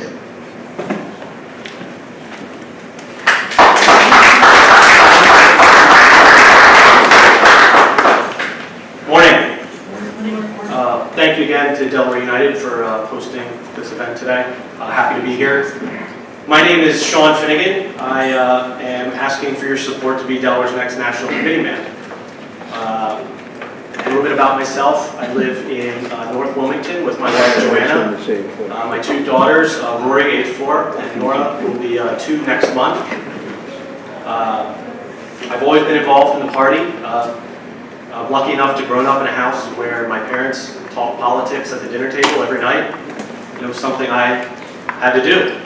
Speaker 8: again to Delaware United for hosting this event today. Happy to be here. My name is Sean Finnegan. I am asking for your support to be Delaware's next national committee man. A little bit about myself. I live in North Wilmington with my wife Joanna. My two daughters, Rory, age 4, and Nora, will be 2 next month. I've always been involved in the party. I'm lucky enough to grow up in a house where my parents talk politics at the dinner table every night. It was something I had to do.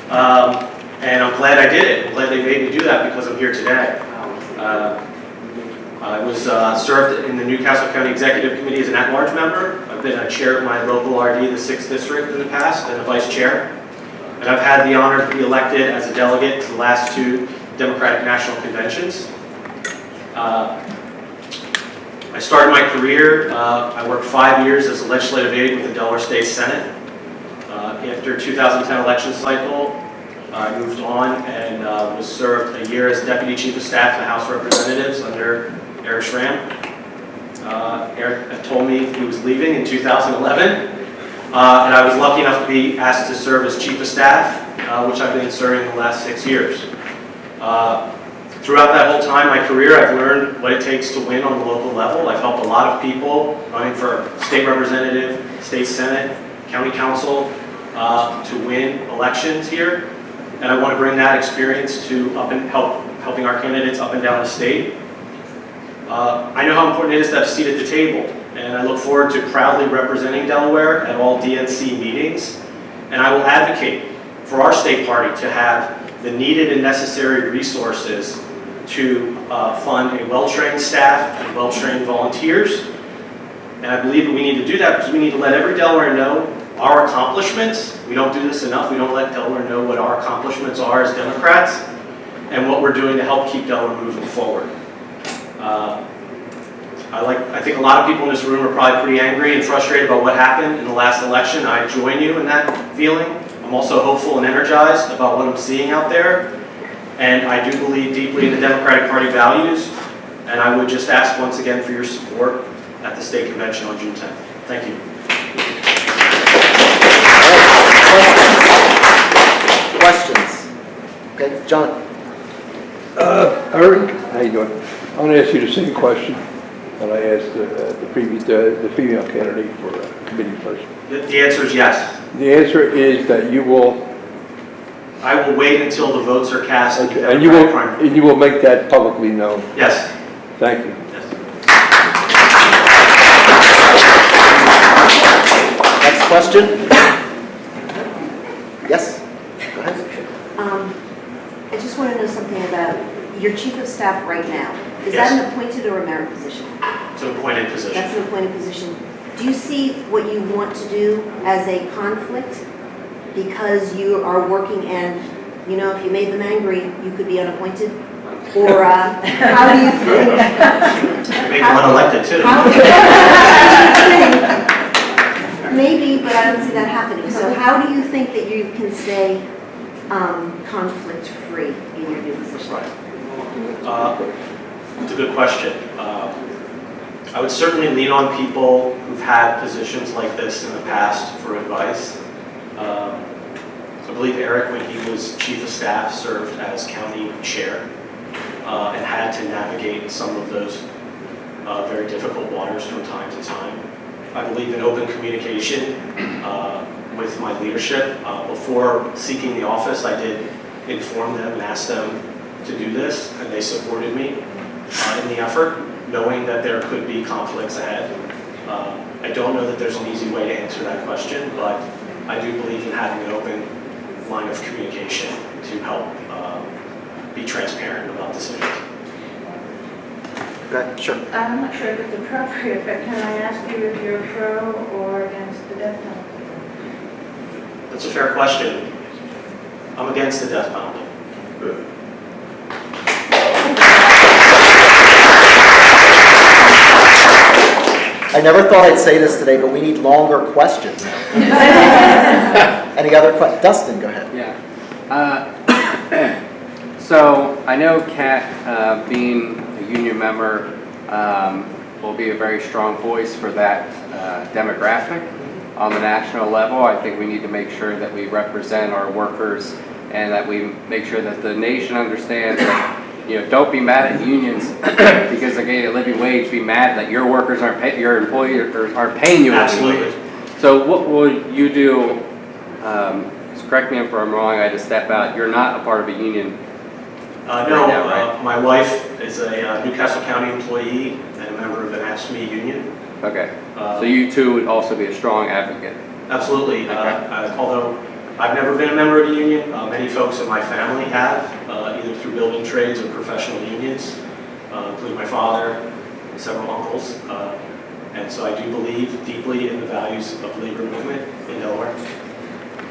Speaker 8: And I'm glad I did it. I'm glad they made me do that because I'm here today. I was served in the Newcastle County Executive Committee as an at-large member. I've been a chair of my local RD, the 6th District, in the past, and a vice chair. And I've had the honor to be elected as a delegate to the last 2 Democratic National Conventions. I started my career, I worked 5 years as a legislative aide with the Delaware State Senate. After 2010 election cycle, I moved on and was served a year as Deputy Chief of Staff in the House of Representatives under Eric Schramm. Eric told me he was leaving in 2011, and I was lucky enough to be asked to serve as Chief of Staff, which I've been serving the last 6 years. Throughout that whole time, my career, I've learned what it takes to win on the local level. I've helped a lot of people running for state representative, state senate, county council to win elections here. And I want to bring that experience to helping our candidates up and down the state. I know how important it is to have a seat at the table, and I look forward to proudly representing Delaware at all DNC meetings. And I will advocate for our state party to have the needed and necessary resources to fund a well-trained staff and well-trained volunteers. And I believe that we need to do that because we need to let every Delaware know our accomplishments. We don't do this enough. We don't let Delaware know what our accomplishments are as Democrats and what we're doing to help keep Delaware moving forward. I think a lot of people in this room are probably pretty angry and frustrated about what happened in the last election. I join you in that feeling. I'm also hopeful and energized about what I'm seeing out there. And I do believe deeply in the Democratic Party values. And I would just ask once again for your support at the state convention on June 10th. Thank you.
Speaker 7: Questions? Okay, John.
Speaker 5: Eric, how you doing? I want to ask you the same question that I asked the female candidate for committee person.
Speaker 8: The answer is yes.
Speaker 5: The answer is that you will.
Speaker 8: I will wait until the votes are cast.
Speaker 5: Okay. And you will make that publicly known.
Speaker 8: Yes.
Speaker 5: Thank you.
Speaker 8: Yes.
Speaker 7: Next question? Yes? Go ahead.
Speaker 9: I just want to know something about your chief of staff right now. Is
Speaker 8: Yes.
Speaker 9: that an appointed or a merit position?
Speaker 8: It's an appointed position.
Speaker 9: That's an appointed position. Do you see what you want to do as a conflict? Because you are working and, you know, if you made them angry, you could be unappointed? Or how do you think?
Speaker 8: Make them unelected too.
Speaker 9: Maybe, but I don't see that happening. So how do you think that you can stay conflict-free in your new position?
Speaker 8: It's a good question. I would certainly lean on people who've had positions like this in the past for advice. I believe Eric, when he was chief of staff, served as county chair and had to navigate some of those very difficult waters from time to time. I believe in open communication with my leadership. Before seeking the office, I did inform them and ask them to do this, and they supported me in the effort, knowing that there could be conflicts ahead. I don't know that there's an easy way to answer that question, but I do believe in having an open line of communication to help be transparent about decisions.
Speaker 7: Okay, sure.
Speaker 11: I'm not sure if it's appropriate, but can I ask you if you're pro or against the death penalty?
Speaker 8: That's a fair question. I'm against the death penalty.
Speaker 7: I never thought I'd say this today, but we need longer questions. Any other questions? Dustin, go ahead.
Speaker 2: Yeah. So I know Kat, being a union member, will be a very strong voice for that demographic. on the national level. I think we need to make sure that we represent our workers and that we make sure that the nation understands that, don't be mad at unions because they're getting a living wage. Be mad that your workers your employers aren't paying you a living wage. So what will you do? Correct me if I'm wrong. I had to step out. You're not a part of a union.
Speaker 8: No, my wife is a Newcastle County employee and a member of an AFSCME union.
Speaker 2: Okay. So you too would also be a strong advocate.
Speaker 8: Absolutely. Although I've never been a member of a union, many folks in my family have, either through building trades or professional unions, including my father and several uncles. And so I do believe deeply in the values of labor movement in Delaware.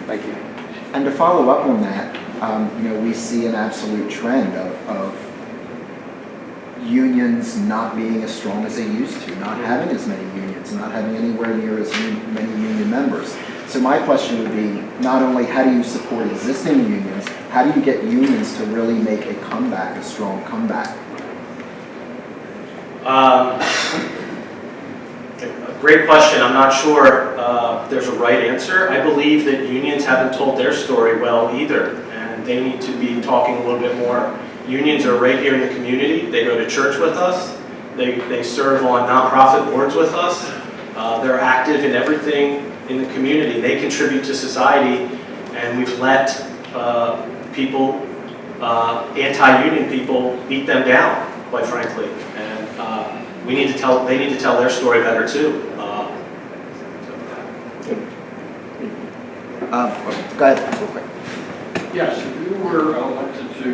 Speaker 2: Thank you.
Speaker 7: And to follow up on that, we see an absolute trend of unions not being as strong as they used to, not having as many unions, not having anywhere near as many union members. So my question would be, not only how do you support existing unions, how do you get unions to really make a comeback, a strong comeback?
Speaker 8: Great question. I'm not sure there's a right answer. I believe that unions haven't told their story well either, and they need to be talking a little bit more. Unions are right here in the community. They go to church with us. They serve on nonprofit boards with us. They're active in everything in the community. They contribute to society, and we've let people, anti-union people, beat them down, quite frankly. And they need to tell their story better too.
Speaker 7: Go ahead, real quick.
Speaker 22: Yes, if you were elected to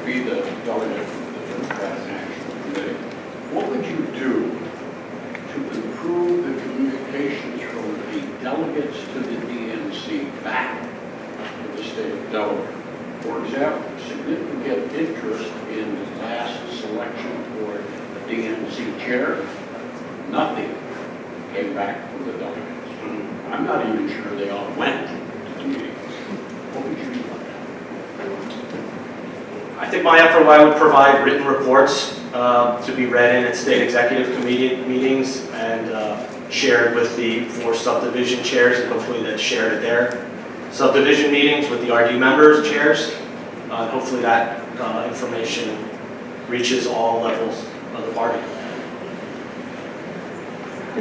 Speaker 22: be the delegate for the Democratic National Committee, what would you do to improve the communications from the delegates to the DNC back to the state of Delaware? For example, significant interest in the last selection for the DNC chair, nothing came back from the delegates. I'm not even sure they all went to the meetings. What would you do about that?
Speaker 8: I think my effort, I would provide written reports to be read in at state executive committee meetings and shared with the 4 subdivision chairs, and hopefully that's shared at their subdivision meetings with the RD members, chairs. Hopefully that information reaches all levels of the party.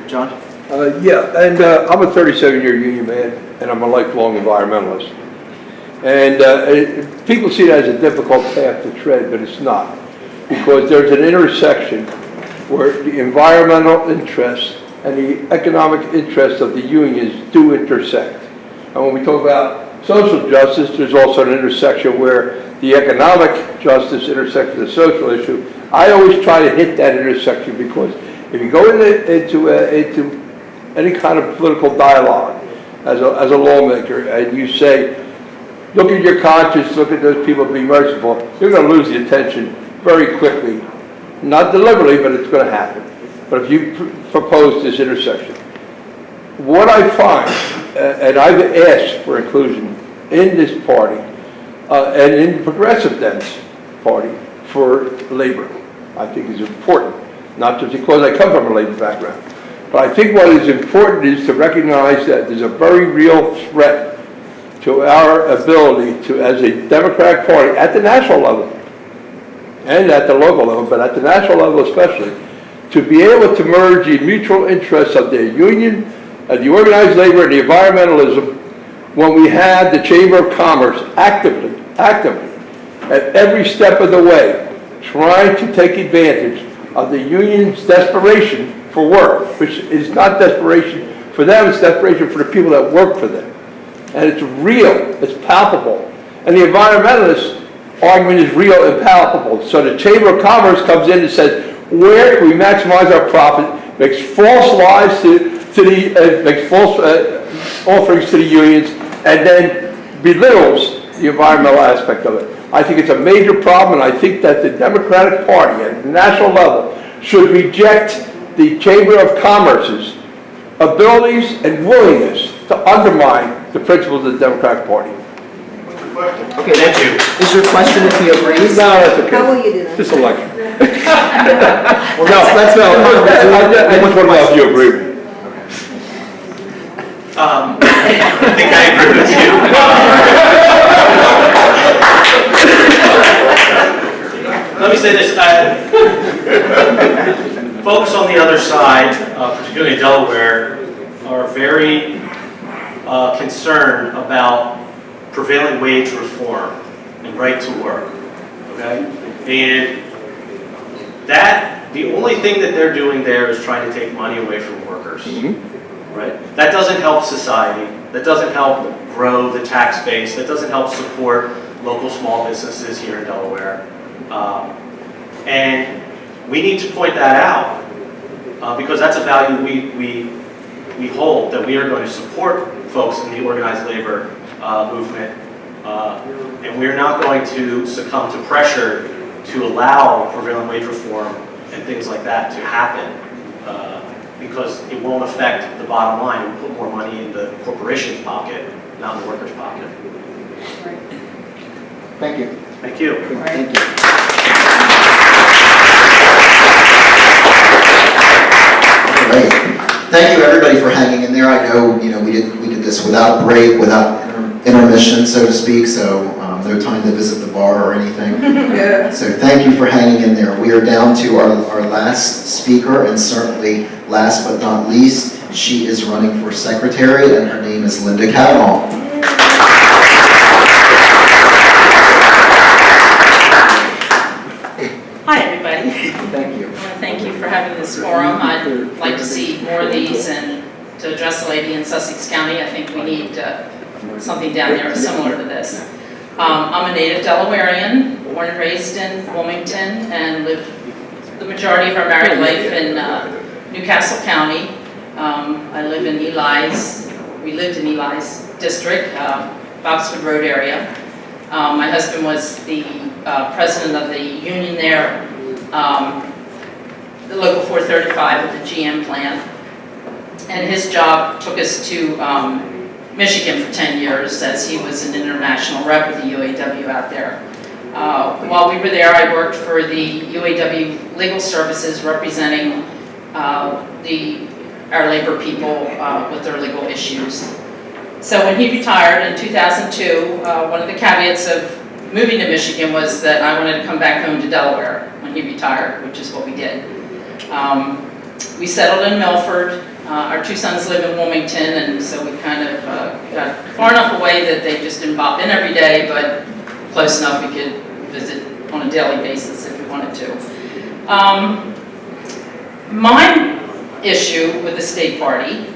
Speaker 7: John?
Speaker 5: Yeah, and I'm a 37-year union man, and I'm a lifelong environmentalist. And people see it as a difficult path to tread, but it's not. Because there's an intersection where the environmental interests and the economic interests of the unions do intersect. And when we talk about social justice, there's also an intersection where the economic justice intersects with the social issue. I always try to hit that intersection because if you go into any kind of political dialogue as a lawmaker and you say, look at your conscience, look at those people, be merciful, you're going to lose the attention very quickly. Not deliberately, but it's going to happen. But if you propose this intersection, what I find, and I've asked for inclusion in this party and in the Progressive Dems party for labor, I think is important. Not just because I come from a labor background. But I think what is important is to recognize that there's a very real threat to our ability to, as a Democratic Party, at the national level, and at the local level, but at the national level especially, to be able to merge the mutual interests of the union, the organized labor, and the environmentalism when we had the Chamber of Commerce actively, at every step of the way, trying to take advantage of the union's desperation for work, which is not desperation for them, it's desperation for the people that work for them. And it's real, it's palpable. And the environmentalist argument is real and palpable. So the Chamber of Commerce comes in and says, where can we maximize our profit, makes false lies makes false offerings to the unions, and then belittles the environmental aspect of it. I think it's a major problem, and I think that the Democratic Party at the national level should reject the Chamber of Commerce's abilities and willingness to undermine the principles of the Democratic Party.
Speaker 7: Okay, thank you. Is your question if he agrees?
Speaker 5: No, that's okay.
Speaker 9: How will you do that?
Speaker 5: This election.
Speaker 7: Well, let's know.
Speaker 5: I just want to know if you agree with me.
Speaker 8: I think I agree with you. Let me say this, folks on the other side, particularly in Delaware, are very concerned about prevailing wage reform and right to work, okay? And the only thing that they're doing there is trying to take money away from workers, right? That doesn't help society, that doesn't help grow the tax base, that doesn't help support local small businesses here in Delaware. And we need to point that out because that's a value we hold, that we are going to support folks in the organized labor movement, and we're not going to succumb to pressure to allow prevailing wage reform and things like that to happen because it won't affect the bottom line. It will put more money in the corporation's pocket, not in the worker's pocket.
Speaker 7: Thank you.
Speaker 8: Thank you.
Speaker 7: Thank you.
Speaker 1: Great. Thank you, everybody, for hanging in there. I know, we did this without a break, without intermission, so to speak, so no time to visit the bar or anything. So thank you for hanging in there. We are down to our last speaker, and certainly last but not least, she is running for secretary, and her name is Linda Cavall.
Speaker 10: Hi, everybody.
Speaker 1: Thank you.
Speaker 10: I want to thank you for having this forum. I'd like to see more of these, and to address the lady in Sussex County, I think we need something down there similar to this. I'm a native Delawarean, born and raised in Wilmington, and lived the majority of our married life in Newcastle County. I live in we lived in Eli's district, Boxwood Road area. My husband was the president of the union there, the local 435 at the GM plant. And his job took us to Michigan for 10 years as he was an international rep with the UAW out there. While we were there, I worked for the UAW Legal Services representing our labor people with their legal issues. So when he retired in 2002, one of the caveats of moving to Michigan was that I wanted to come back home to Delaware when he retired, which is what we did. We settled in Milford. Our two sons live in Wilmington, and so we kind of got far enough away that they just didn't bop in every day, but close enough we could visit on a daily basis if we wanted to. My issue with the state party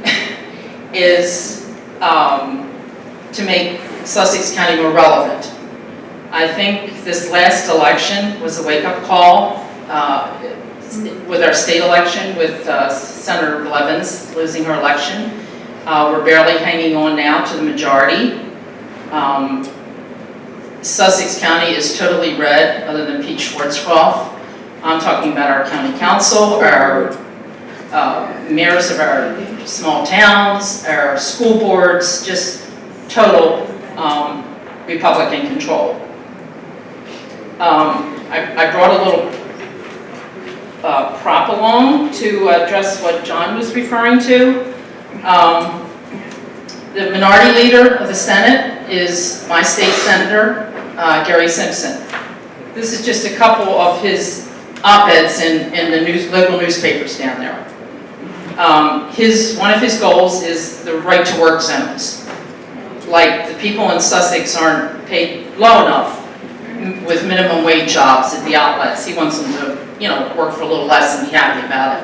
Speaker 10: is to make Sussex County more relevant. I think this last election was a wake-up call with our state election, with Senator Blevins losing her election. We're barely hanging on now to the majority. Sussex County is totally red, other than Pete Schwarzkopf. I'm talking about our county council, our mayors of our small towns, our school boards, just total Republican control. I brought a little prop along to address what John was referring to. The minority leader of the Senate is my state senator, Gary Simpson. This is just a couple of his op-eds in the local newspapers down there. One of his goals is the right to work zones. Like the people in Sussex aren't paid low enough with minimum wage jobs at the outlets. He wants them to, work for a little less and be happy about it.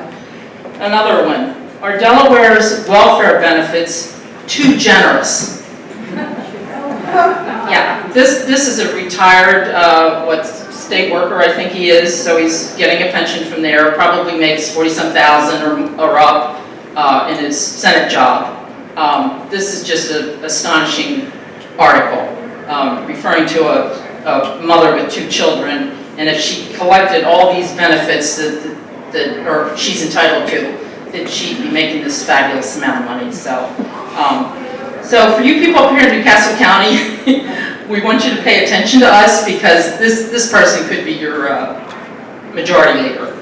Speaker 10: Another one, are Delaware's welfare benefits too generous? Yeah, this is a retired, state worker, I think he is, so he's getting a pension from there, probably makes 40-some thousand or up in his Senate job. This is just an astonishing article referring to a mother with 2 children, and if she collected all these benefits that she's entitled to, that she'd be making this fabulous amount of money. So for you people up here in Newcastle County, we want you to pay attention to us because this person could be your majority leader.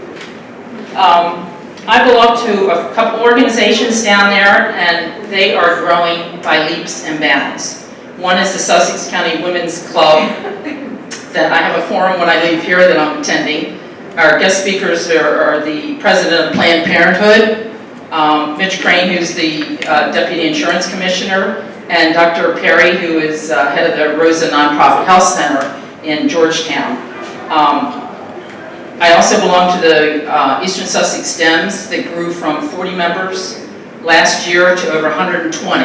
Speaker 10: I belong to a couple organizations down there, and they are growing by leaps and bounds. One is the Sussex County Women's Club, that I have a forum when I leave here that I'm attending. Our guest speakers are the president of Planned Parenthood, Mitch Crane, who's the Deputy Insurance Commissioner, and Dr. Perry, who is head of the Rosa Nonprofit Health Center in Georgetown. I also belong to the Eastern Sussex Dems that grew from 40 members last year to over 120.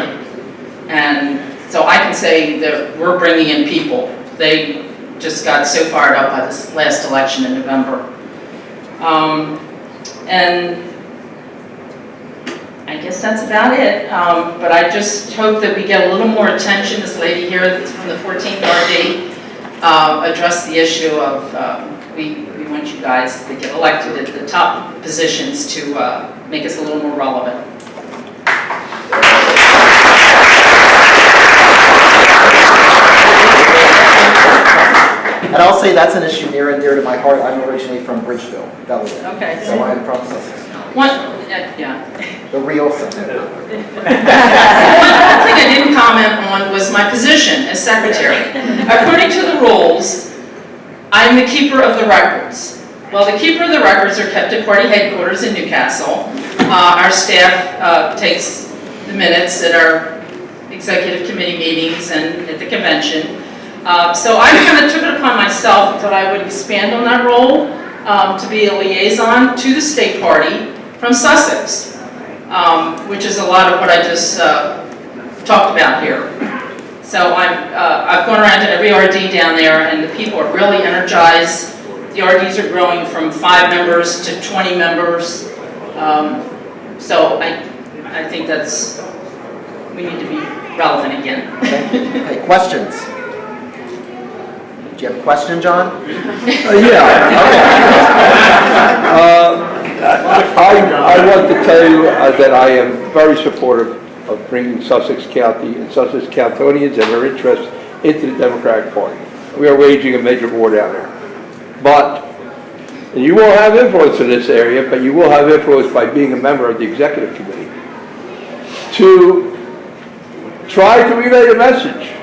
Speaker 10: And so I can say that we're bringing in people. They just got so fired up by this last election in November. And I guess that's about it. But I just hope that we get a little more attention. This lady here that's from the 14th RD addressed the issue of we want you guys to get elected at the top positions to make us a little more relevant.
Speaker 7: And I'll say that's an issue near and dear to my heart. I'm originally from Bridgeville, Delaware.
Speaker 10: Okay.
Speaker 7: So I'm from Sussex.
Speaker 10: Yeah.
Speaker 7: The real Sussex.
Speaker 10: One thing I didn't comment on was my position as secretary. According to the rules, I'm the keeper of the records. Well, the keeper of the records are kept at party headquarters in Newcastle. Our staff takes the minutes at our executive committee meetings and at the convention. So I kind of took it upon myself that I would expand on that role to be a liaison to the state party from Sussex, which is a lot of what I just talked about here. So I've gone around to every RD down there, and the people are really energized. The RDs are growing from 5 members to 20 members. So I think we need to be relevant again.
Speaker 7: Okay, questions? Do you have a question, John?
Speaker 5: I want to tell you that I am very supportive of bringing Sussex County and Sussex Countonians and their interests into the Democratic Party. We are waging a major war down there. But you will have influence in this area, but you will have influence by being a member of the executive committee to try to relay the message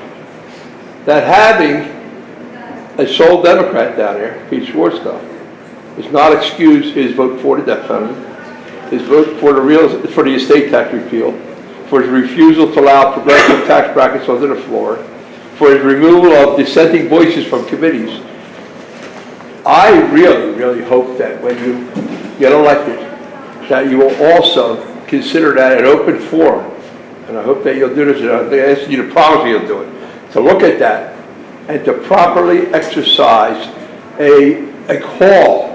Speaker 5: that having a sole Democrat down there, Pete Schwarzkopf, does not excuse his vote for the death penalty, his vote for the estate tax repeal, for his refusal to allow progressive tax brackets under the floor, for his removal of dissenting voices from committees. I really, really hope that when you get elected, that you will also consider that an open forum. And I hope that you'll do this, and I'm asking you to promise me you'll do it, to look at that and to properly exercise a call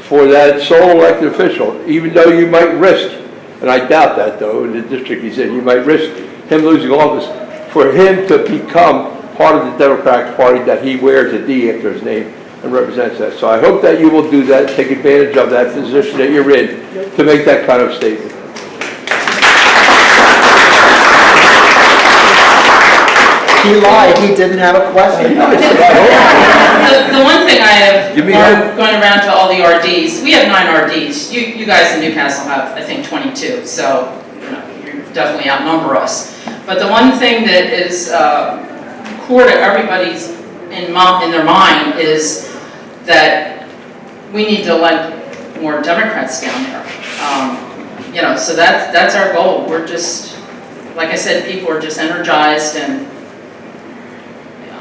Speaker 5: for that sole elected official, even though you might risk, and I doubt that though, in the district he's in, you might risk him losing office, for him to become part of the Democratic Party, that he wears a D after his name and represents that. So I hope that you will do that, take advantage of that position that you're in to make that kind of statement.
Speaker 7: He lied, he didn't have a question.
Speaker 10: The one thing I have, going around to all the RDs, we have 9 RDs. You guys in Newcastle have, I think, 22, so you definitely outnumber us. But the one thing that is core to everybody's in their mind is that we need to elect more Democrats down there. So that's our goal. We're just, like I said, people are just energized, and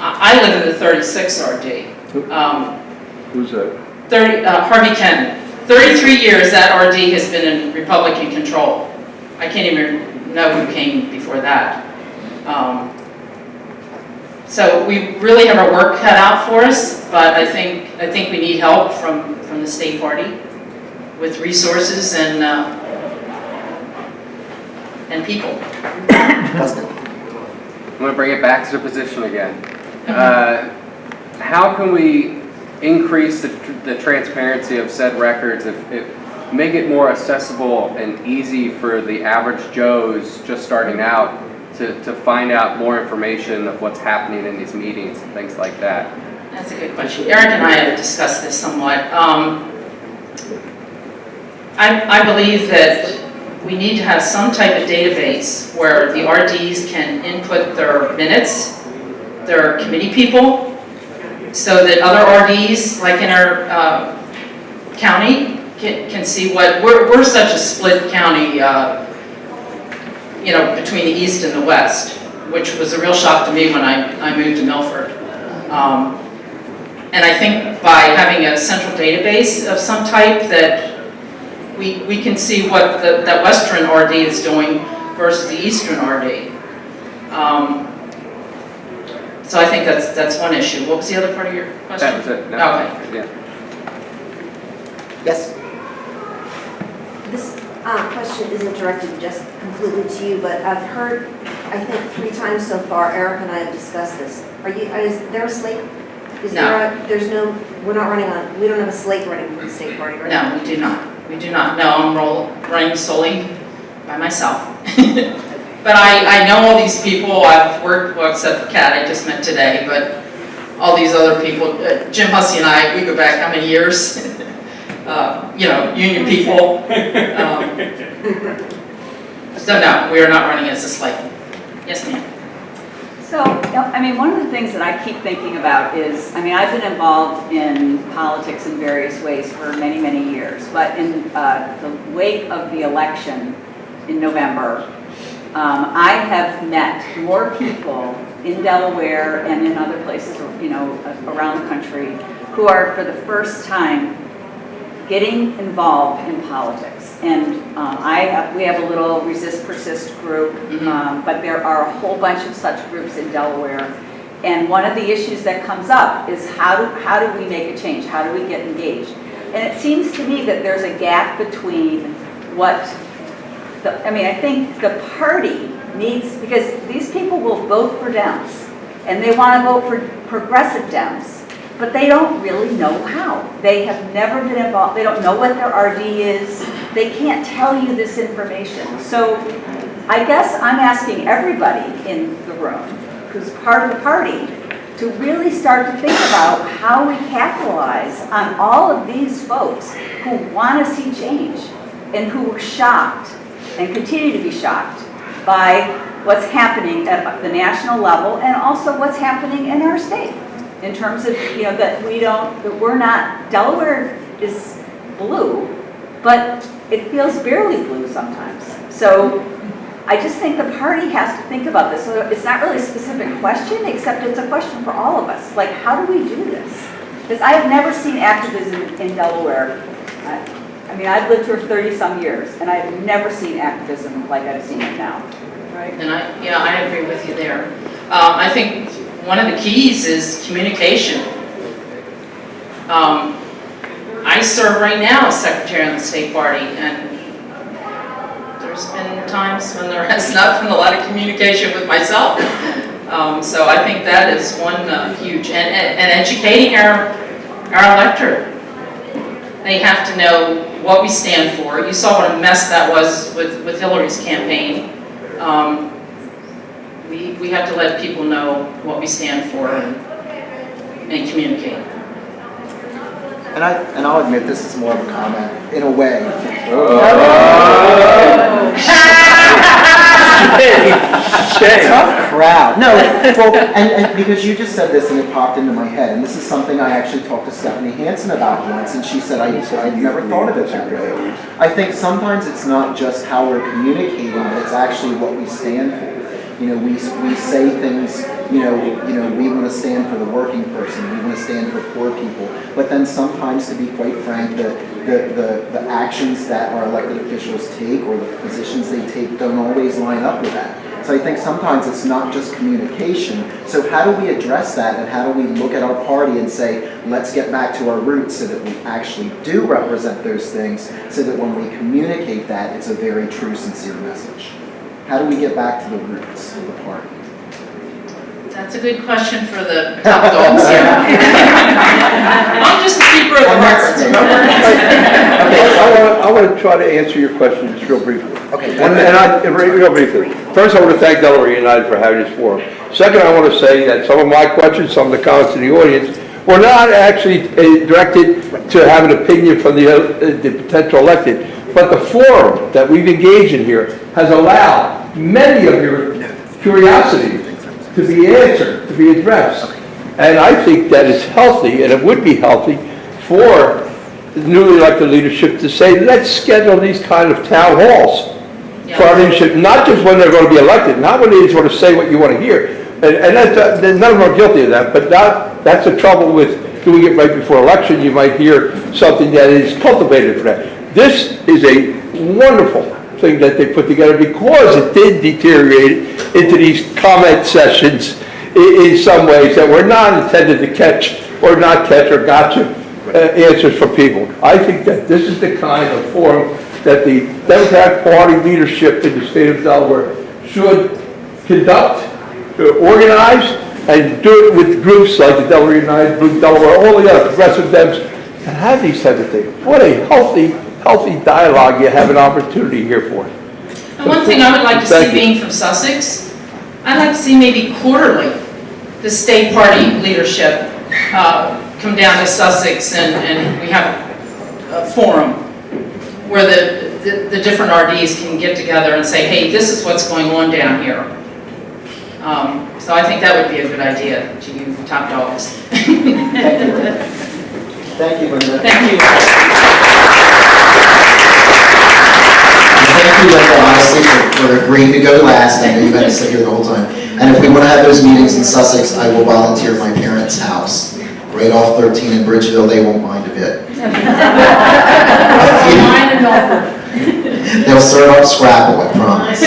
Speaker 10: I live in the 36 RD.
Speaker 5: Who's that?
Speaker 10: Harvey Kent. 33 years that RD has been in Republican control. I can't even know who came before that. So we really have our work cut out for us, but I think we need help from the state party with resources and people.
Speaker 12: I'm going to bring it back to the position again. How can we increase the transparency of said records, if make it more accessible and easy for the average Joes just starting out to find out more information of what's happening in these meetings and things like that?
Speaker 10: That's a good question. Eric and I have discussed this somewhat. I believe that we need to have some type of database where the RDs can input their minutes, their committee people, so that other RDs, like in our county, can see what, we're such a split county, between the east and the west, which was a real shock to me when I moved to Milford. And I think by having a central database of some type that we can see what that western RD is doing versus the eastern RD. So I think that's one issue. What was the other part of your question?
Speaker 12: That was it. No.
Speaker 10: Okay.
Speaker 12: Yeah.
Speaker 7: Yes?
Speaker 9: This question isn't directed just completely to you, but I've heard, I think 3 times so far, Eric and I have discussed this. Is there a slate? We're not running on, we don't have a slate running for the state party, right?
Speaker 10: No, we do not. We do not. No, I'm running solely by myself. But I know all these people. I've worked, well, except for Kat, I just met today, but all these other people, Jim Hussey and I, we go back how many years? Union people. So no, we are not running as a slate. Yes, ma'am.
Speaker 21: So, one of the things that I keep thinking about is, I've been involved in politics in various ways for many, many years, but in the wake of the election in November, I have met more people in Delaware and in other places, around the country, who are for the first time getting involved in politics. And we have a little Resist Persist group, but there are a whole bunch of such groups in Delaware. And one of the issues that comes up is how do we make a change? How do we get engaged? And it seems to me that there's a gap between I think the party needs, because these people will vote for Dems, and they want to vote for progressive Dems, but they don't really know how. They have never been involved. They don't know what their RD is. They can't tell you this information. So I guess I'm asking everybody in the room who's part of the party to really start to think about how we capitalize on all of these folks who want to see change and who were shocked and continue to be shocked by what's happening at the national level and also what's happening in our state in terms of, Delaware is blue, but it feels barely blue sometimes. So I just think the party has to think about this. So it's not really a specific question, except it's a question for all of us. Like, how do we do this? Because I have never seen activism in Delaware. I've lived here 30-some years, and I've never seen activism like I've seen it now. Right?
Speaker 10: And I agree with you there. I think one of the keys is communication. I serve right now as secretary on the state party, and there's been times when there has not been a lot of communication with myself. So I think that is one huge, and educating our electorate. They have to know what we stand for. You saw what a mess that was with Hillary's campaign. We have to let people know what we stand for and communicate.
Speaker 7: And I'll admit this is more of a comment, in a way. Tough crowd. No, well, and because you just said this and it popped into my head, and this is something I actually talked to Stephanie Hansen about once, and she said, I never thought of it that way. I think sometimes it's not just how we're communicating, but it's actually what we stand for. We say things, we want to stand for the working person, we want to stand for poor people, but then sometimes, to be quite frank, the actions that our elected officials take or the positions they take don't always line up with that. So I think sometimes it's not just communication. So how do we address that, and how do we look at our party and say, let's get back to our roots so that we actually do represent those things, so that when we communicate that, it's a very true, sincere message. How do we get back to the roots of the party?
Speaker 10: That's a good question for the top dogs here. I'm just the keeper of the records.
Speaker 5: I want to try to answer your question just real briefly.
Speaker 7: Okay.
Speaker 5: Real briefly. First, I want to thank Delaware United for having this forum. Second, I want to say that some of my questions, some of the comments in the audience, were not actually directed to have an opinion from the potential elected. But the forum that we've engaged in here has allowed many of your curiosities to be answered, to be addressed. And I think that it's healthy, and it would be healthy for the newly elected leadership to say, let's schedule these kind of town halls for our leadership, not just when they're going to be elected, not when they just want to say what you want to hear. And that's, none of them are guilty of that, but that's the trouble with doing it right before election. You might hear something that is cultivated for that. This is a wonderful thing that they put together because it did deteriorate into these comment sessions in some ways that were not intended to catch or not catch or gotcha answers from people. I think that this is the kind of forum that the Democratic Party leadership in the state of Delaware should conduct, organize, and do it with groups like the Delaware United, Blue Delaware, all the other progressive Dems, and have these type of things. What a healthy dialogue you have an opportunity here for.
Speaker 10: And one thing I would like to see, being from Sussex, I'd like to see maybe quarterly the state party leadership come down to Sussex and we have a forum where the different RDs can get together and say, hey, this is what's going on down here. So I think that would be a good idea to you top dogs.
Speaker 7: Thank you, Linda.
Speaker 10: Thank you.
Speaker 1: Thank you, Linda, honestly, for agreeing to go last. I know you've had to sit here the whole time. And if we want to have those meetings in Sussex, I will volunteer at my parents' house. Right off 13 in Bridgeville, they won't mind a bit. They'll serve up Scrabble, I promise.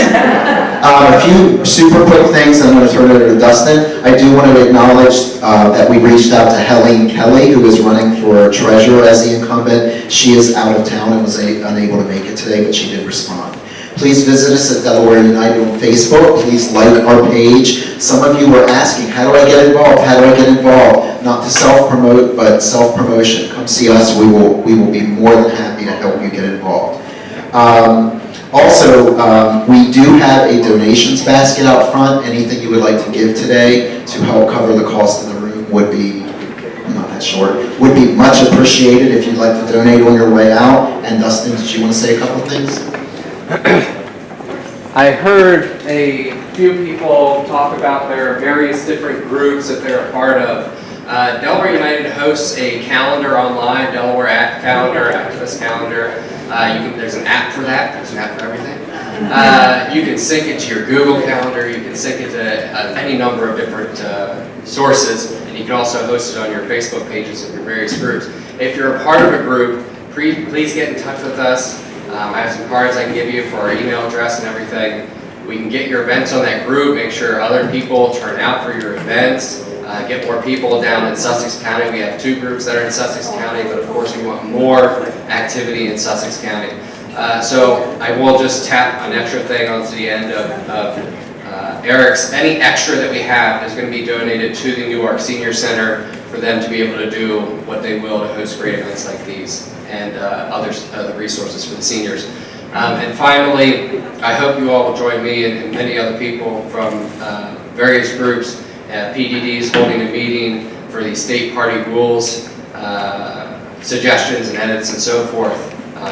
Speaker 1: A few super quick things, and I'm going to turn it over to Dustin. I do want to acknowledge that we reached out to Helene Kelly, who is running for treasurer as the incumbent. She is out of town and was unable to make it today, but she did respond. Please visit us at Delaware United on Facebook. Please like our page. Some of you were asking, how do I get involved? How do I get involved? Not to self-promote, but self-promotion. Come see us. We will be more than happy to help you get involved. Also, we do have a donations basket out front. Anything you would like to give today to help cover the cost of the room would be, not that short, would be much appreciated if you'd like to donate on your way out. And Dustin, did you want to say a couple of things?
Speaker 2: I heard a few people talk about their various different groups that they're a part of. Delaware United hosts a calendar online, Delaware Act Calendar, Activist Calendar. There's an app for that. There's an app for everything. You can sync it to your Google Calendar. You can sync it to any number of different sources, and you can also host it on your Facebook pages of your various groups. If you're a part of a group, please get in touch with us. I have some cards I can give you for our email address and everything. We can get your events on that group, make sure other people turn out for your events, get more people down in Sussex County. We have 2 groups that are in Sussex County, but of course we want more activity in Sussex County. So I will just tap an extra thing onto the end of Eric's. Any extra that we have is going to be donated to the Newark Senior Center for them to be able to do what they will to host great events like these and other resources for the seniors. And finally, I hope you all will join me and many other people from various groups. PDD is holding a meeting for the state party rules, suggestions and edits and so forth,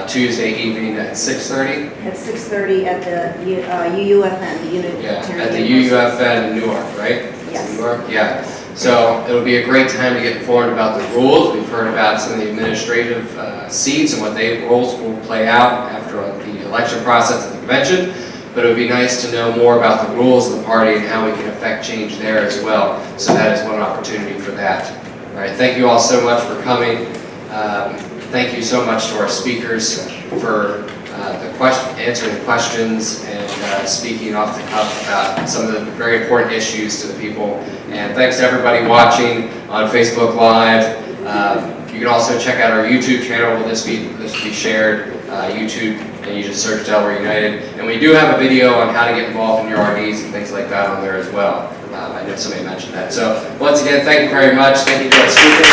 Speaker 2: Tuesday evening at 6:30?
Speaker 9: At 6:30 at the UUFN, the Unit.
Speaker 2: Yeah, at the UUFN in Newark, right?
Speaker 9: Yes.
Speaker 2: Newark, yeah. So it'll be a great time to get informed about the rules. We've heard about some of the administrative seats and what roles will play out after the election process at the convention. But it would be nice to know more about the rules of the party and how we can affect change there as well. So that is one opportunity for that. All right, thank you all so much for coming. Thank you so much to our speakers for answering the questions and speaking off the cuff about some of the very important issues to the people. And thanks to everybody watching on Facebook Live. You can also check out our YouTube channel. Will this be shared? YouTube, and you just search Delaware United. And we do have a video on how to get involved in your RDs and things like that on there as well. I know somebody mentioned that. So once again, thank you very much. Thank you to our speakers.